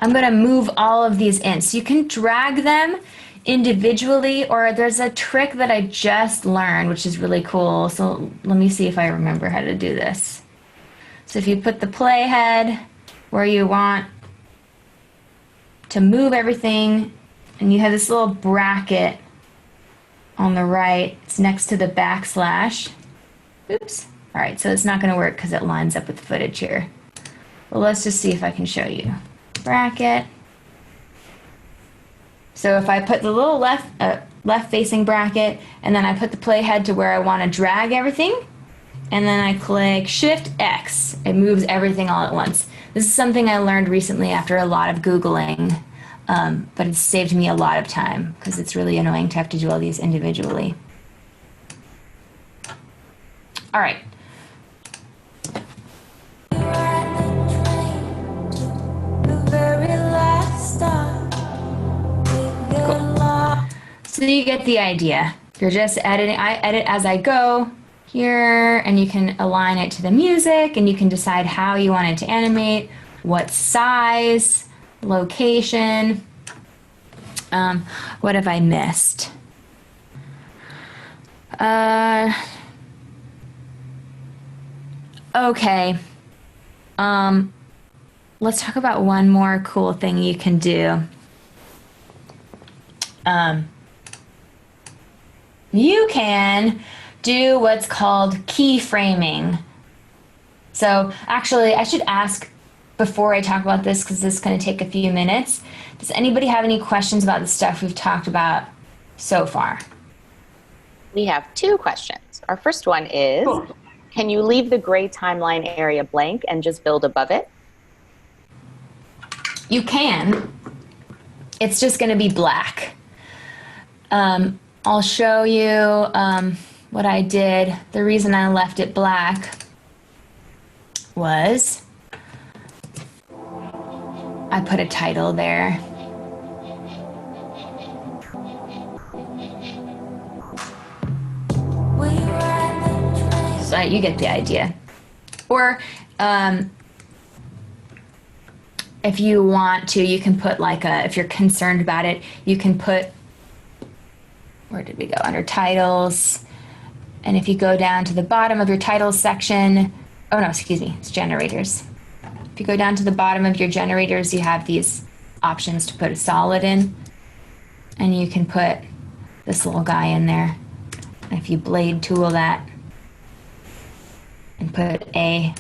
[SPEAKER 2] I'm going to move all of these in. So you can drag them individually, or there's a trick that I just learned, which is really cool. So let me see if I remember how to do this. So if you put the playhead where you want to move everything, and you have this little bracket on the right, it's next to the backslash. Oops. All right, so it's not going to work because it lines up with the footage here. Well, let's just see if I can show you. Bracket. So if I put the little left facing bracket, and then I put the playhead to where I want to drag everything, and then I click Shift X. It moves everything all at once. This is something I learned recently after a lot of Googling, but it's saved me a lot of time because it's really annoying to have to do all these individually. All right. Cool. So you get the idea. You're just editing. I edit as I go here, and you can align it to the music, and you can decide how you want it to animate, what size, location. What have I missed? Okay. Let's talk about one more cool thing you can do. You can do what's called keyframing. So actually, I should ask before I talk about this, because this is going to take a few minutes. Does anybody have any questions about the stuff we've talked about so far?
[SPEAKER 1] We have 2 questions. Our first one is, can you leave the gray timeline area blank and just build above it?
[SPEAKER 2] You can. It's just going to be black. I'll show you what I did. The reason I left it black was I put a title there. So you get the idea. Or if you want to, you can put like if you're concerned about it, you can put, where did we go? Under titles. And if you go down to the bottom of your titles section, oh no, excuse me, it's generators. If you go down to the bottom of your generators, you have these options to put a solid in. And you can put this little guy in there. And if you blade tool that and put A,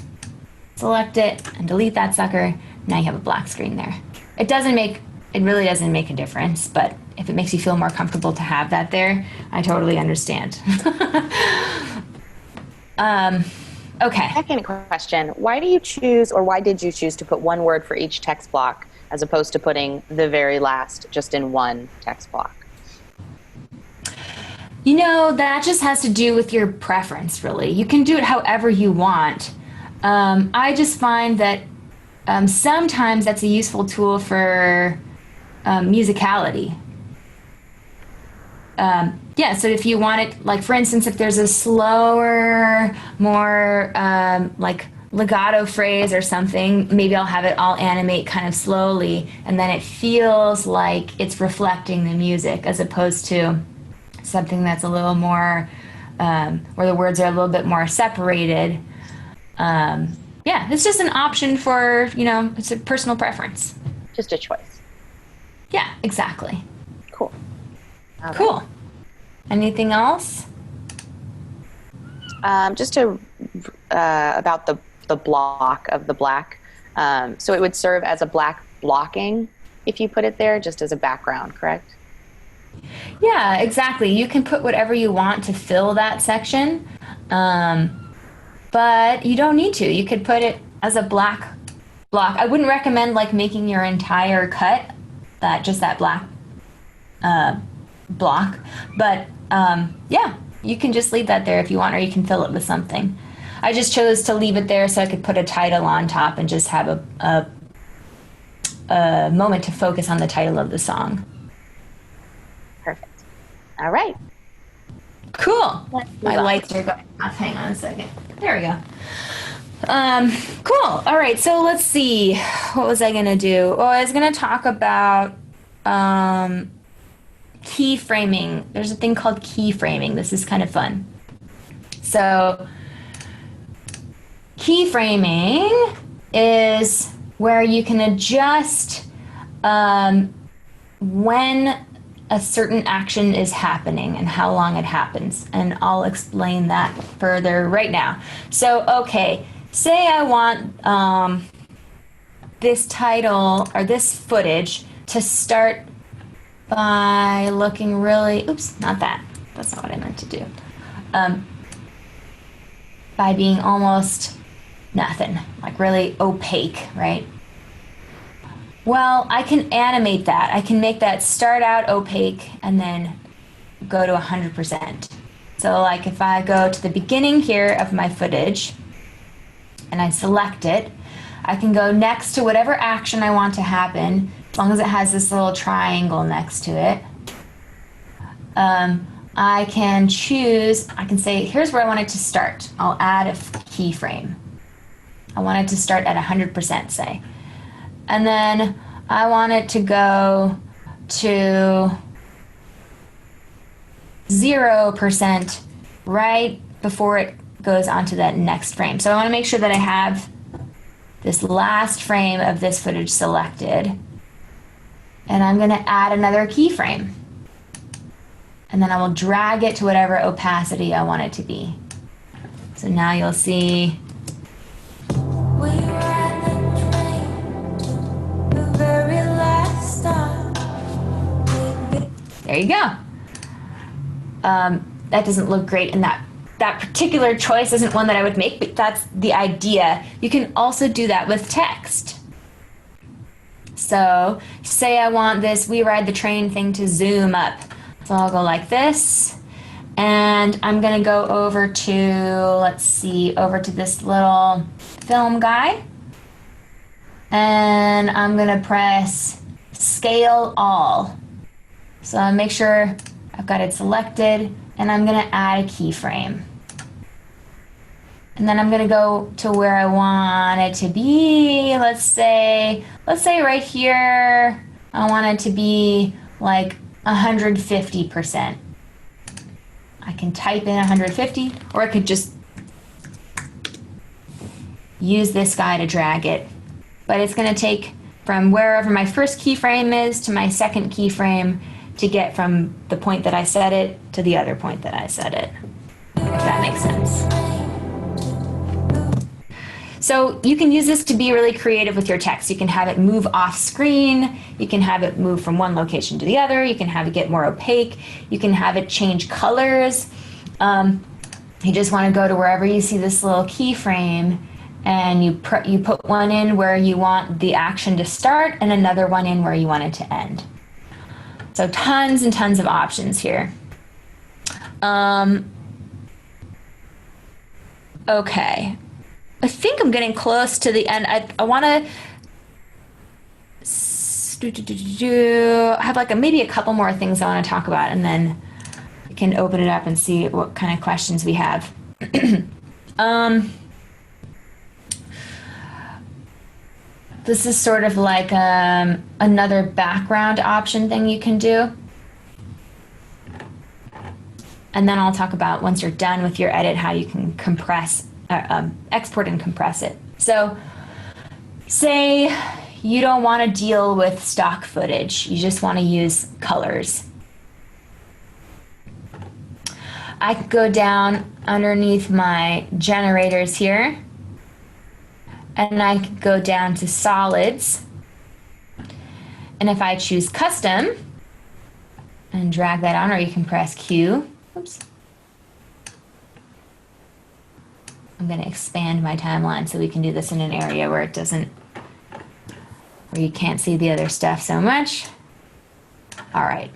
[SPEAKER 2] select it and delete that sucker, now you have a black screen there. It really doesn't make a difference, but if it makes you feel more comfortable to have that there, I totally understand. Okay.
[SPEAKER 1] Second question, why do you choose, or why did you choose to put one word for each text block as opposed to putting the very last just in one text block?
[SPEAKER 2] You know, that just has to do with your preference, really. You can do it however you want. I just find that sometimes that's a useful tool for musicality. Yeah, so if you want it, like for instance, if there's a slower, more like legato phrase or something, maybe I'll have it all animate kind of slowly, and then it feels like it's reflecting the music as opposed to something that's a little more, where the words are a little bit more separated. Yeah, it's just an option for, you know, it's a personal preference.
[SPEAKER 1] Just a choice.
[SPEAKER 2] Yeah, exactly.
[SPEAKER 1] Cool. Okay.
[SPEAKER 2] Cool. Anything else?
[SPEAKER 1] Just to about the block of the black. So it would serve as a black blocking if you put it there, just as a background, correct?
[SPEAKER 2] Yeah, exactly. You can put whatever you want to fill that section, but you don't need to. You could put it as a black block. I wouldn't recommend like making your entire cut just that black block, but yeah, you can just leave that there if you want, or you can fill it with something. I just chose to leave it there so I could put a title on top and just have a moment to focus on the title of the song.
[SPEAKER 1] Perfect. All right.
[SPEAKER 2] Cool. My lights are going off. Hang on a second. There we go. Cool. All right. So let's see. What was I going to do? Oh, I was going to talk about keyframing. There's a thing called keyframing. This is kind of fun. So keyframing is where you can adjust when a certain action is happening and how long it happens. And I'll explain that further right now. So, okay, say I want this title or this footage to start by looking really, oops, not that. That's not what I meant to do. by being almost nothing, like really opaque, right? Well, I can animate that. I can make that start out opaque and then go to 100%. So like if I go to the beginning here of my footage and I select it, I can go next to whatever action I want to happen, as long as it has this little triangle next to it. I can choose, I can say, here's where I want it to start. I'll add a keyframe. I want it to start at 100%, say. And then I want it to go to 0% right before it goes onto that next frame. So I want to make sure that I have this last frame of this footage selected. And I'm going to add another keyframe. And then I will drag it to whatever opacity I want it to be. So now you'll see. We ride the train to the very last stop. There you go. That doesn't look great, and that particular choice isn't one that I would make, but that's the idea. You can also do that with text. So say I want this "we ride the train" thing to zoom up. So I'll go like this, and I'm gonna go over to, let's see, over to this little film guy, and I'm gonna press scale all. So I'll make sure I've got it selected, and I'm gonna add a keyframe. And then I'm gonna go to where I want it to be. Let's say right here, I want it to be like 150%. I can type in 150, or I could just use this guy to drag it. But it's gonna take from wherever my first keyframe is to my second keyframe to get from the point that I set it to the other point that I set it, if that makes sense. So you can use this to be really creative with your text. You can have it move off screen. You can have it move from one location to the other. You can have it get more opaque. You can have it change colors. You just want to go to wherever you see this little keyframe, and you put one in where you want the action to start and another one in where you want it to end. So tons and tons of options here. Okay. I think I'm getting close to the end. I want to have like maybe a couple more things I want to talk about, and then we can open it up and see what kind of questions we have. This is sort of like another background option thing you can do. And then I'll talk about, once you're done with your edit, how you can compress, export and compress it. So say you don't want to deal with stock footage. You just want to use colors. I could go down underneath my generators here, and I could go down to solids. And if I choose custom and drag that on, or you can press Q. Oops. I'm going to expand my timeline so we can do this in an area where it doesn't, where you can't see the other stuff so much. All right.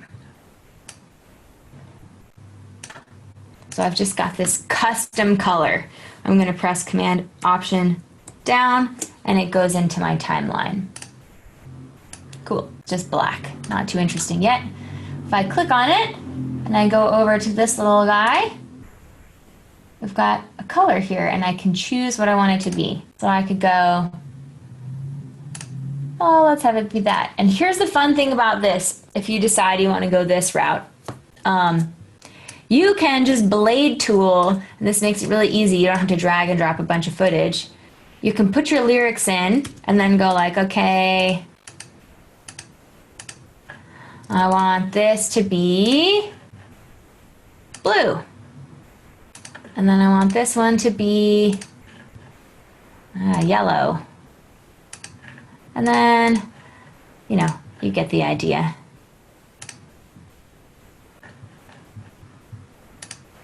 [SPEAKER 2] So I've just got this custom color. I'm going to press Command Option down, and it goes into my timeline. Cool, just black, not too interesting yet. If I click on it and I go over to this little guy, we've got a color here, and I can choose what I want it to be. So I could go, oh, let's have it be that. And here's the fun thing about this, if you decide you want to go this route. You can just blade tool, and this makes it really easy. You don't have to drag and drop a bunch of footage. You can put your lyrics in and then go like, okay, I want this to be blue. And then I want this one to be yellow. And then, you know, you get the idea.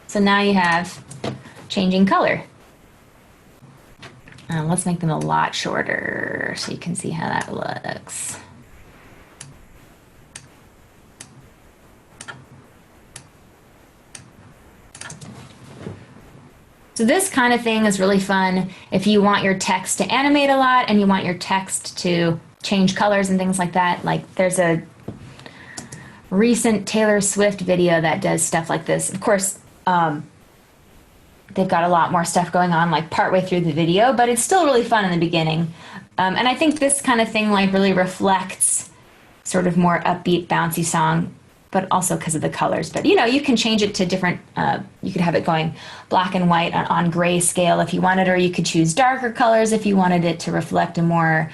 [SPEAKER 2] So now you have changing color. Let's make them a lot shorter so you can see how that looks. So this kind of thing is really fun if you want your text to animate a lot and you want your text to change colors and things like that. Like there's a recent Taylor Swift video that does stuff like this. Of course, they've got a lot more stuff going on like partway through the video, but it's still really fun in the beginning. And I think this kind of thing like really reflects sort of more upbeat, bouncy song, but also because of the colors. But, you know, you can change it to different, you could have it going black and white on grayscale if you wanted, or you could choose darker colors if you wanted it to reflect a more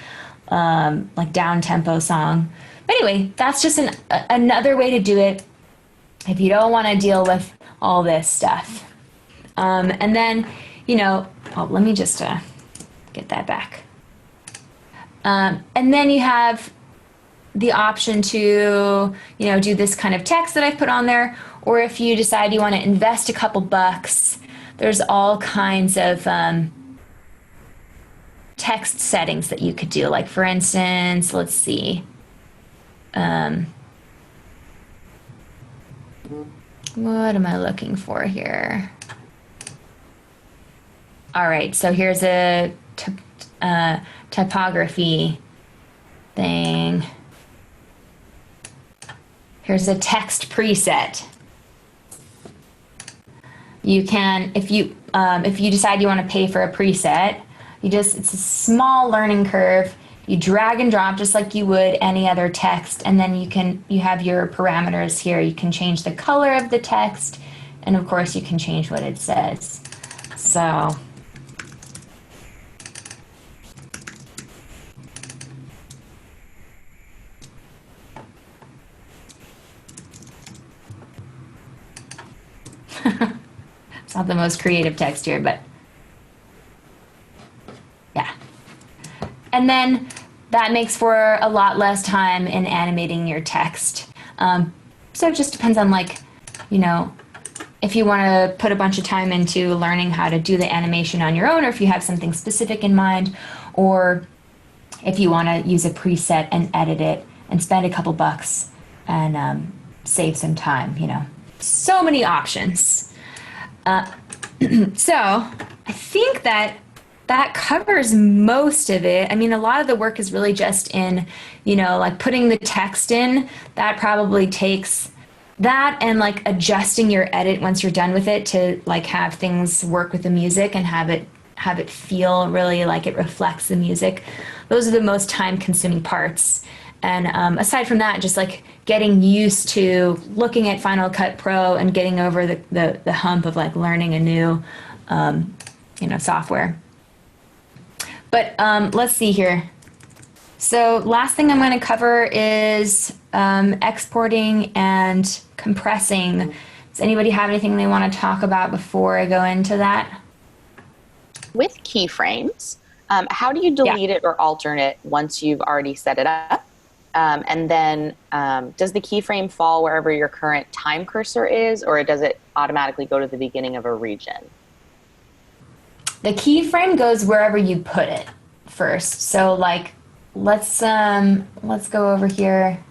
[SPEAKER 2] like down-tempo song. But anyway, that's just another way to do it if you don't want to deal with all this stuff. And then, you know, oh, let me just get that back. And then you have the option to, you know, do this kind of text that I've put on there, or if you decide you want to invest a couple bucks, there's all kinds of text settings that you could do. Like for instance, let's see. What am I looking for here? All right, so here's a typography thing. Here's a text preset. You can, if you decide you want to pay for a preset, it's a small learning curve. You drag and drop just like you would any other text, and then you have your parameters here. You can change the color of the text, and of course you can change what it says. So it's not the most creative text here, but yeah. And then that makes for a lot less time in animating your text. So it just depends on, like, you know, if you want to put a bunch of time into learning how to do the animation on your own, or if you have something specific in mind, or if you want to use a preset and edit it and spend a couple bucks and save some time, you know. So many options. So I think that covers most of it. I mean, a lot of the work is really just in, you know, like putting the text in. That probably takes that, and like adjusting your edit once you're done with it to like have things work with the music and have it feel really like it reflects the music. Those are the most time-consuming parts. And aside from that, just like getting used to looking at Final Cut Pro and getting over the hump of like learning a new, you know, software. But let's see here. So last thing I'm going to cover is exporting and compressing. Does anybody have anything they want to talk about before I go into that?
[SPEAKER 1] With keyframes, how do you delete it or alter it once you've already set it up? And then does the keyframe fall wherever your current time cursor is, or does it automatically go to the beginning of a region?
[SPEAKER 2] The keyframe goes wherever you put it first. So like, let's go over here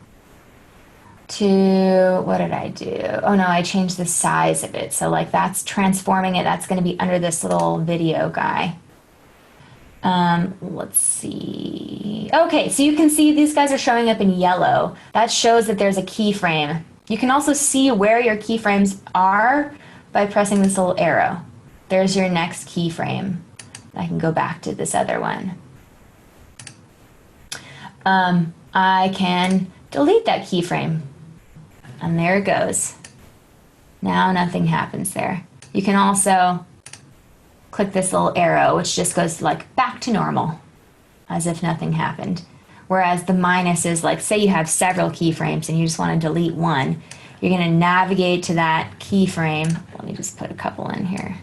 [SPEAKER 2] to, what did I do? Oh no, I changed the size of it. So like that's transforming it. That's going to be under this little video guy. Let's see. Okay, so you can see these guys are showing up in yellow. That shows that there's a keyframe. You can also see where your keyframes are by pressing this little arrow. There's your next keyframe. I can go back to this other one. I can delete that keyframe. And there it goes. Now nothing happens there. You can also click this little arrow, which just goes like back to normal, as if nothing happened. Whereas the minus is like, say you have several keyframes and you just want to delete one, you're going to navigate to that keyframe. Let me just put a couple in here.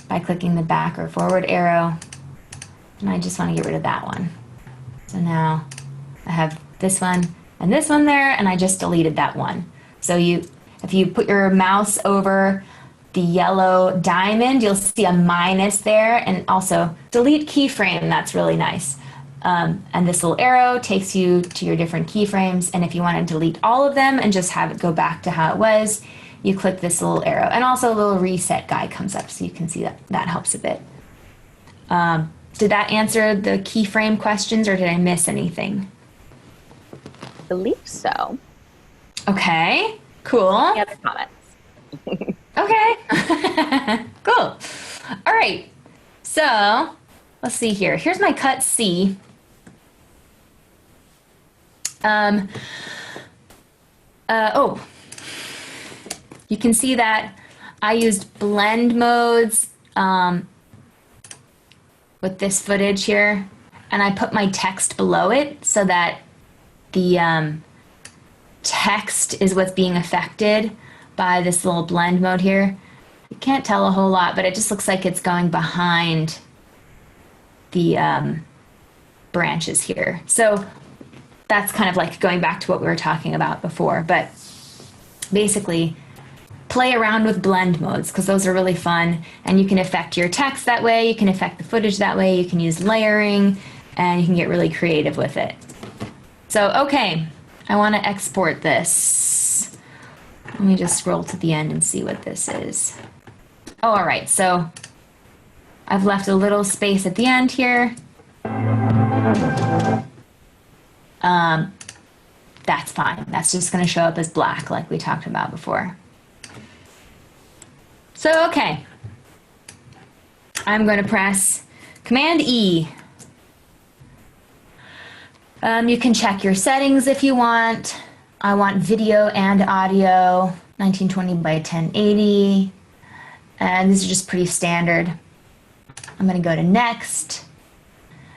[SPEAKER 2] By clicking the back or forward arrow, and I just want to get rid of that one. So now I have this one and this one there, and I just deleted that one. So If you put your mouse over the yellow diamond, you'll see a minus there, and also delete keyframe. That's really nice. And this little arrow takes you to your different keyframes. And if you want to delete all of them and just have it go back to how it was, you click this little arrow. And also a little reset guide comes up, so you can see that that helps a bit. Did that answer the keyframe questions, or did I miss anything?
[SPEAKER 1] I believe so.
[SPEAKER 2] Okay, cool.
[SPEAKER 1] Any other comments?
[SPEAKER 2] Okay, cool. All right, so let's see here. Here's my cut C. You can see that I used blend modes with this footage here, and I put my text below it so that the text is what's being affected by this little blend mode here. You can't tell a whole lot, but it just looks like it's going behind the branches here. So that's kind of like going back to what we were talking about before, but basically play around with blend modes because those are really fun, and you can affect your text that way, you can affect the footage that way, you can use layering, and you can get really creative with it. So, okay, I want to export this. Let me just scroll to the end and see what this is. Oh, all right, so I've left a little space at the end here. That's fine. That's just going to show up as black like we talked about before. So, okay. I'm going to press Command E. You can check your settings if you want. I want video and audio, 1920 by 1080. And these are just pretty standard. I'm going to go to Next.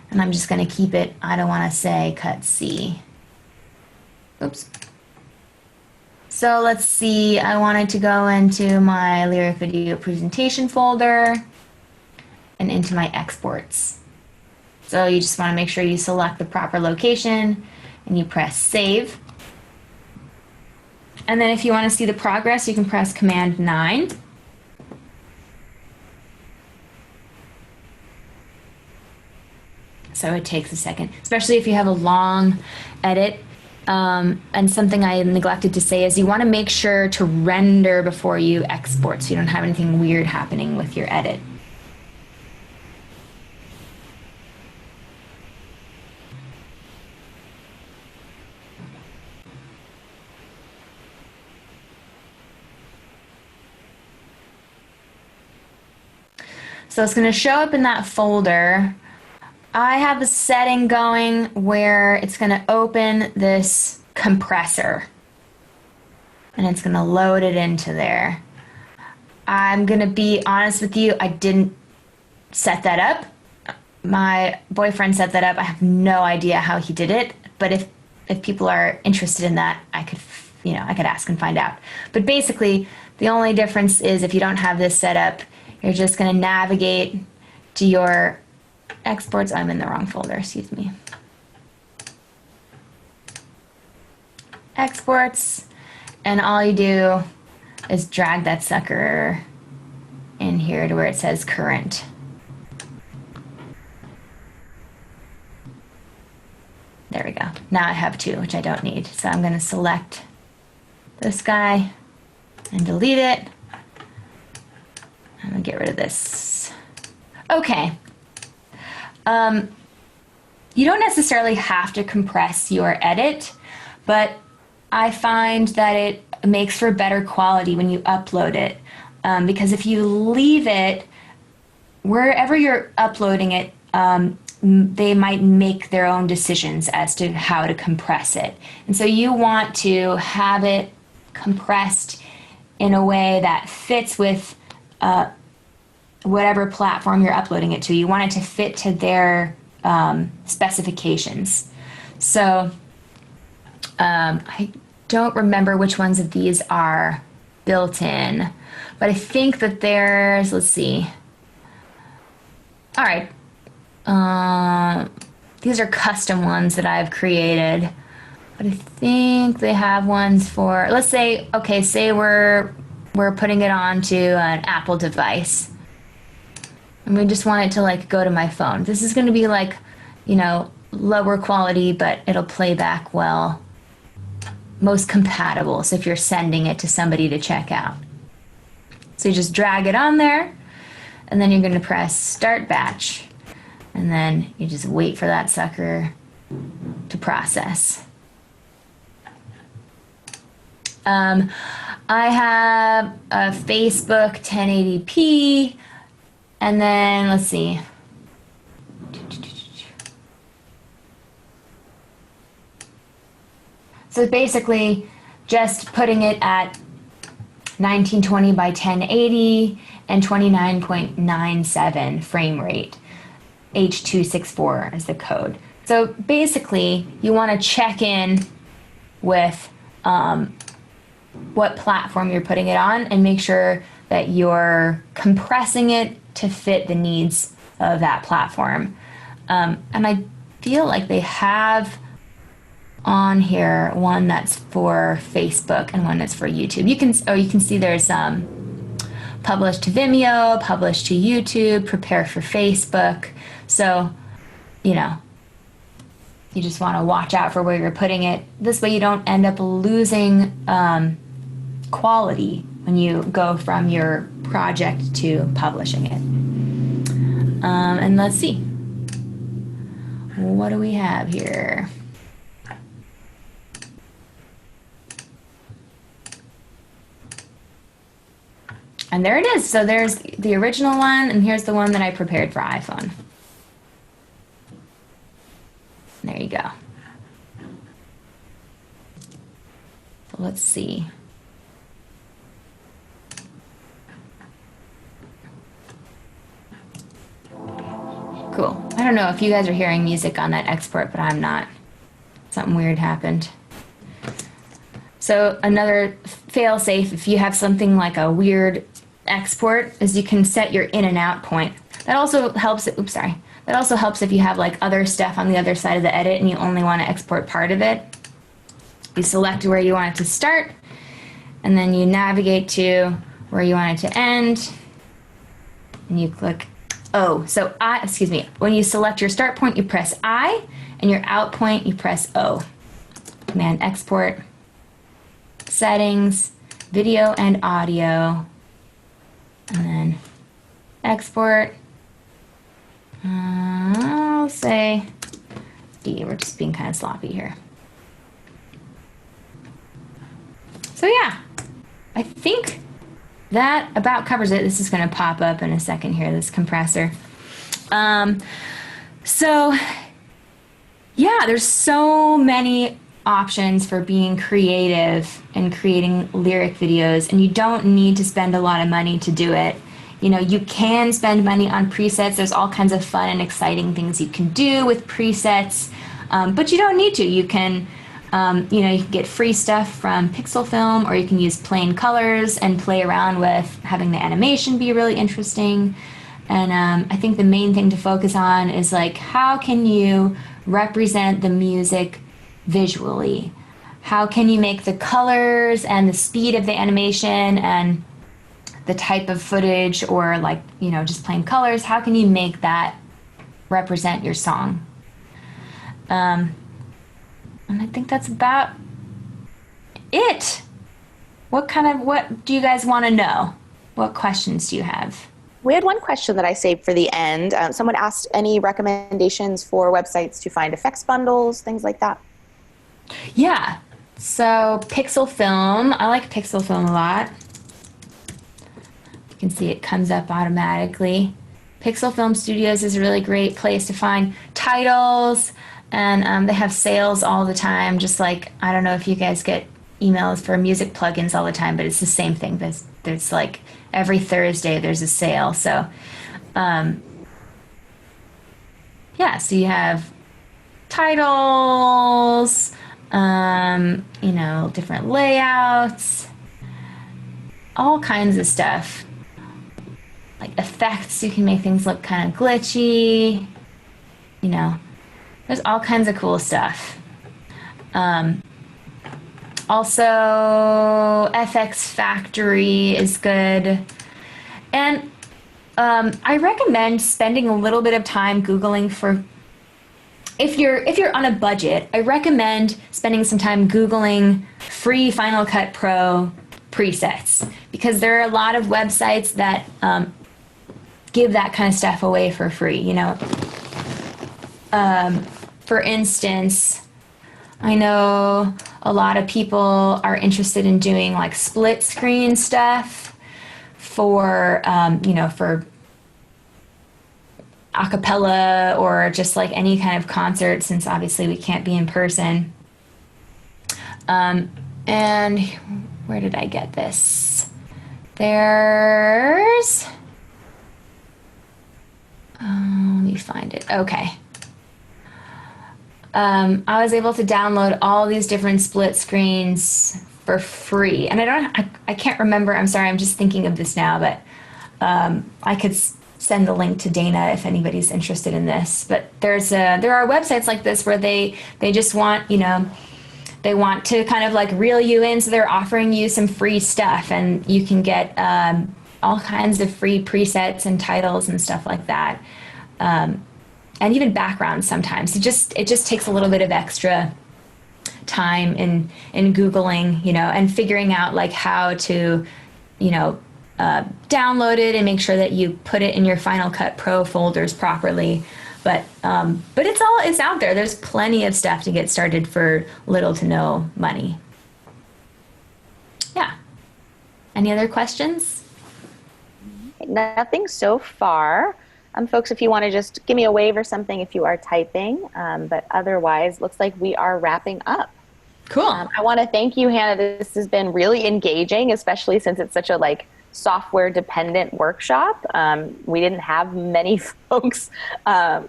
[SPEAKER 2] And I'm just going to keep it, I don't want to say cut C. Oops. So let's see, I wanted to go into my lyric video presentation folder and into my exports. So you just want to make sure you select the proper location and you press save. And then if you want to see the progress, you can press Command 9. So it takes a second, especially if you have a long edit. And something I neglected to say is you want to make sure to render before you export so you don't have anything weird happening with your edit. So it's going to show up in that folder. I have a setting going where it's going to open this compressor and it's going to load it into there. I'm going to be honest with you, I didn't set that up. My boyfriend set that up. I have no idea how he did it, but if people are interested in that, I could ask and find out. But basically, the only difference is if you don't have this set up, you're just going to navigate to your exports. I'm in the wrong folder, excuse me. Exports, and all you do is drag that sucker in here to where it says current. There we go. Now I have two, which I don't need. So I'm going to select this guy and delete it. I'm going to get rid of this. Okay. You don't necessarily have to compress your edit, but I find that it makes for better quality when you upload it. Because if you leave it, wherever you're uploading it, they might make their own decisions as to how to compress it. And so you want to have it compressed in a way that fits with whatever platform you're uploading it to. You want it to fit to their specifications. So I don't remember which ones of these are built in, but I think that there's, let's see. All right. These are custom ones that I've created. But I think they have ones for, let's say, okay, say we're putting it onto an Apple device. And we just want it to like go to my phone. This is going to be like, you know, lower quality, but it'll play back well. Most compatible. So if you're sending it to somebody to check out. So you just drag it on there, and then you're going to press start batch. And then you just wait for that sucker to process. I have a Facebook 1080p, and then let's see. So basically just putting it at 1920 by 1080 and 29.97 frame rate. H264 is the code. So basically you want to check in with what platform you're putting it on and make sure that you're compressing it to fit the needs of that platform. And I feel like they have on here one that's for Facebook and one that's for YouTube. You can see there's published to Vimeo, published to YouTube, prepare for Facebook. So, you know, you just want to watch out for where you're putting it. This way you don't end up losing quality when you go from your project to publishing it. And let's see. What do we have here? And there it is. So there's the original one, and here's the one that I prepared for iPhone. There you go. So let's see. Cool. I don't know if you guys are hearing music on that export, but I'm not. Something weird happened. So another fail-safe, if you have something like a weird export, is you can set your in and out point. That also helps. That also helps if you have like other stuff on the other side of the edit and you only want to export part of it. You select where you want it to start, and then you navigate to where you want it to end, and you click O. So when you select your start point, you press I, and your out point, you press O. Command export, settings, video and audio, and then export. I'll say D. We're just being kind of sloppy here. So yeah, I think that about covers it. This is going to pop up in a second here, this compressor. So yeah, there's so many options for being creative and creating lyric videos, and you don't need to spend a lot of money to do it. You know, you can spend money on presets. There's all kinds of fun and exciting things you can do with presets, but you don't need to. You can, you can get free stuff from Pixel Film, or you can use plain colors and play around with having the animation be really interesting. And I think the main thing to focus on is like, how can you represent the music visually? How can you make the colors and the speed of the animation and the type of footage, or like, just plain colors, how can you make that represent your song? And I think that's about it. What do you guys want to know? What questions do you have?
[SPEAKER 1] We had one question that I saved for the end. Someone asked any recommendations for websites to find effects bundles, things like that.
[SPEAKER 2] Yeah. So Pixel Film, I like Pixel Film a lot. You can see it comes up automatically. Pixel Film Studios is a really great place to find titles, and they have sales all the time. Just like, I don't know if you guys get emails for music plugins all the time, but it's the same thing. There's like every Thursday there's a sale. So, yeah, so you have titles, different layouts, all kinds of stuff. Like effects, you can make things look kind of glitchy. There's all kinds of cool stuff. Also, FX Factory is good. And I recommend spending a little bit of time Googling for, if you're on a budget, I recommend spending some time Googling free Final Cut Pro presets, because there are a lot of websites that give that kind of stuff away for free, you know. For instance, I know a lot of people are interested in doing like split screen stuff for, for a cappella or just like any kind of concert, since obviously we can't be in person. And where did I get this? There's, let me find it. Okay. I was able to download all these different split screens for free. And I can't remember, I'm sorry, I'm just thinking of this now, but I could send the link to Dana if anybody's interested in this. But there are websites like this where they just want, they want to kind of like reel you in, so they're offering you some free stuff, and you can get all kinds of free presets and titles and stuff like that. And even backgrounds sometimes. It just takes a little bit of extra time in Googling, and figuring out like how to, download it and make sure that you put it in your Final Cut Pro folders properly. But it's out there. There's plenty of stuff to get started for little to no money. Yeah. Any other questions?
[SPEAKER 1] Nothing so far. Folks, if you want to just give me a wave or something if you are typing, but otherwise, looks like we are wrapping up.
[SPEAKER 2] Cool.
[SPEAKER 1] I want to thank you, Hannah. This has been really engaging, especially since it's such a software dependent workshop. We didn't have many folks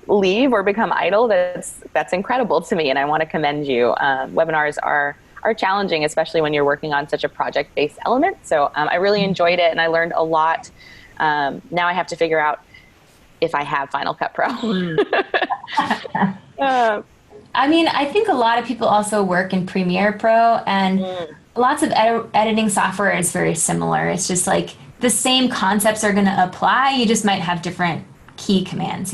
[SPEAKER 1] leave or become idle. That's incredible to me, and I want to commend you. Webinars are challenging, especially when you're working on such a project-based element. So I really enjoyed it, and I learned a lot. Now I have to figure out if I have Final Cut Pro.
[SPEAKER 2] I mean, I think a lot of people also work in Premiere Pro, and lots of editing software is very similar. It's just like the same concepts are going to apply. You just might have different key commands,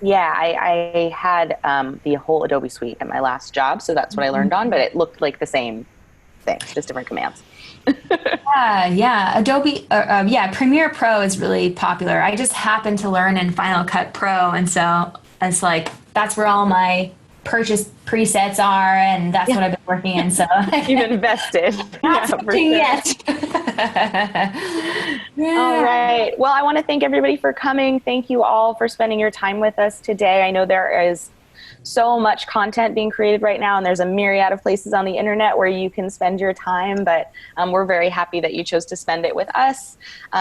[SPEAKER 2] Yeah,
[SPEAKER 1] I had the whole Adobe suite at my last job, so that's what I learned on, but it looked like the same thing, just different commands.
[SPEAKER 2] Yeah. Adobe, Premiere Pro is really popular. I just happened to learn in Final Cut Pro, and so it's like that's where all my purchase presets are, and that's what I've been working in. So
[SPEAKER 1] you've invested.
[SPEAKER 2] Not switching yet.
[SPEAKER 1] All right. Well, I want to thank everybody for coming. Thank you all for spending your time with us today. I know there is so much content being created right now, and there's a myriad of places on the internet where you can spend your time, but we're very happy that you chose to spend it with us.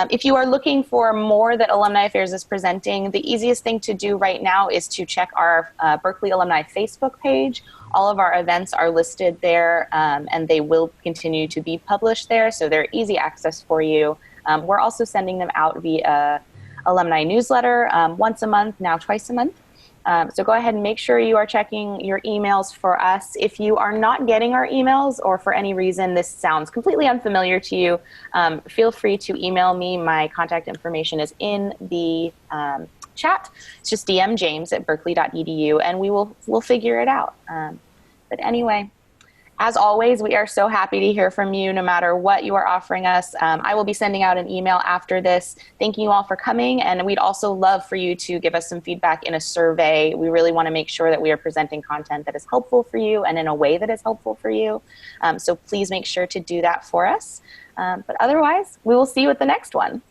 [SPEAKER 1] If you are looking for more that Alumni Affairs is presenting, the easiest thing to do right now is to check our Berklee Alumni Facebook page. All of our events are listed there, and they will continue to be published there, so they're easy access for you. We're also sending them out via alumni newsletter once a month, now twice a month. So go ahead and make sure you are checking your emails for us. If you are not getting our emails, or for any reason this sounds completely unfamiliar to you, feel free to email me. My contact information is in the chat. It's just DM james@berklee.edu, and we'll figure it out. But anyway, as always, we are so happy to hear from you no matter what you are offering us. I will be sending out an email after this thanking you all for coming, and we'd also love for you to give us some feedback in a survey. We really want to make sure that we are presenting content that is helpful for you and in a way that is helpful for you. So please make sure to do that for us. But otherwise, we will see you at the next one.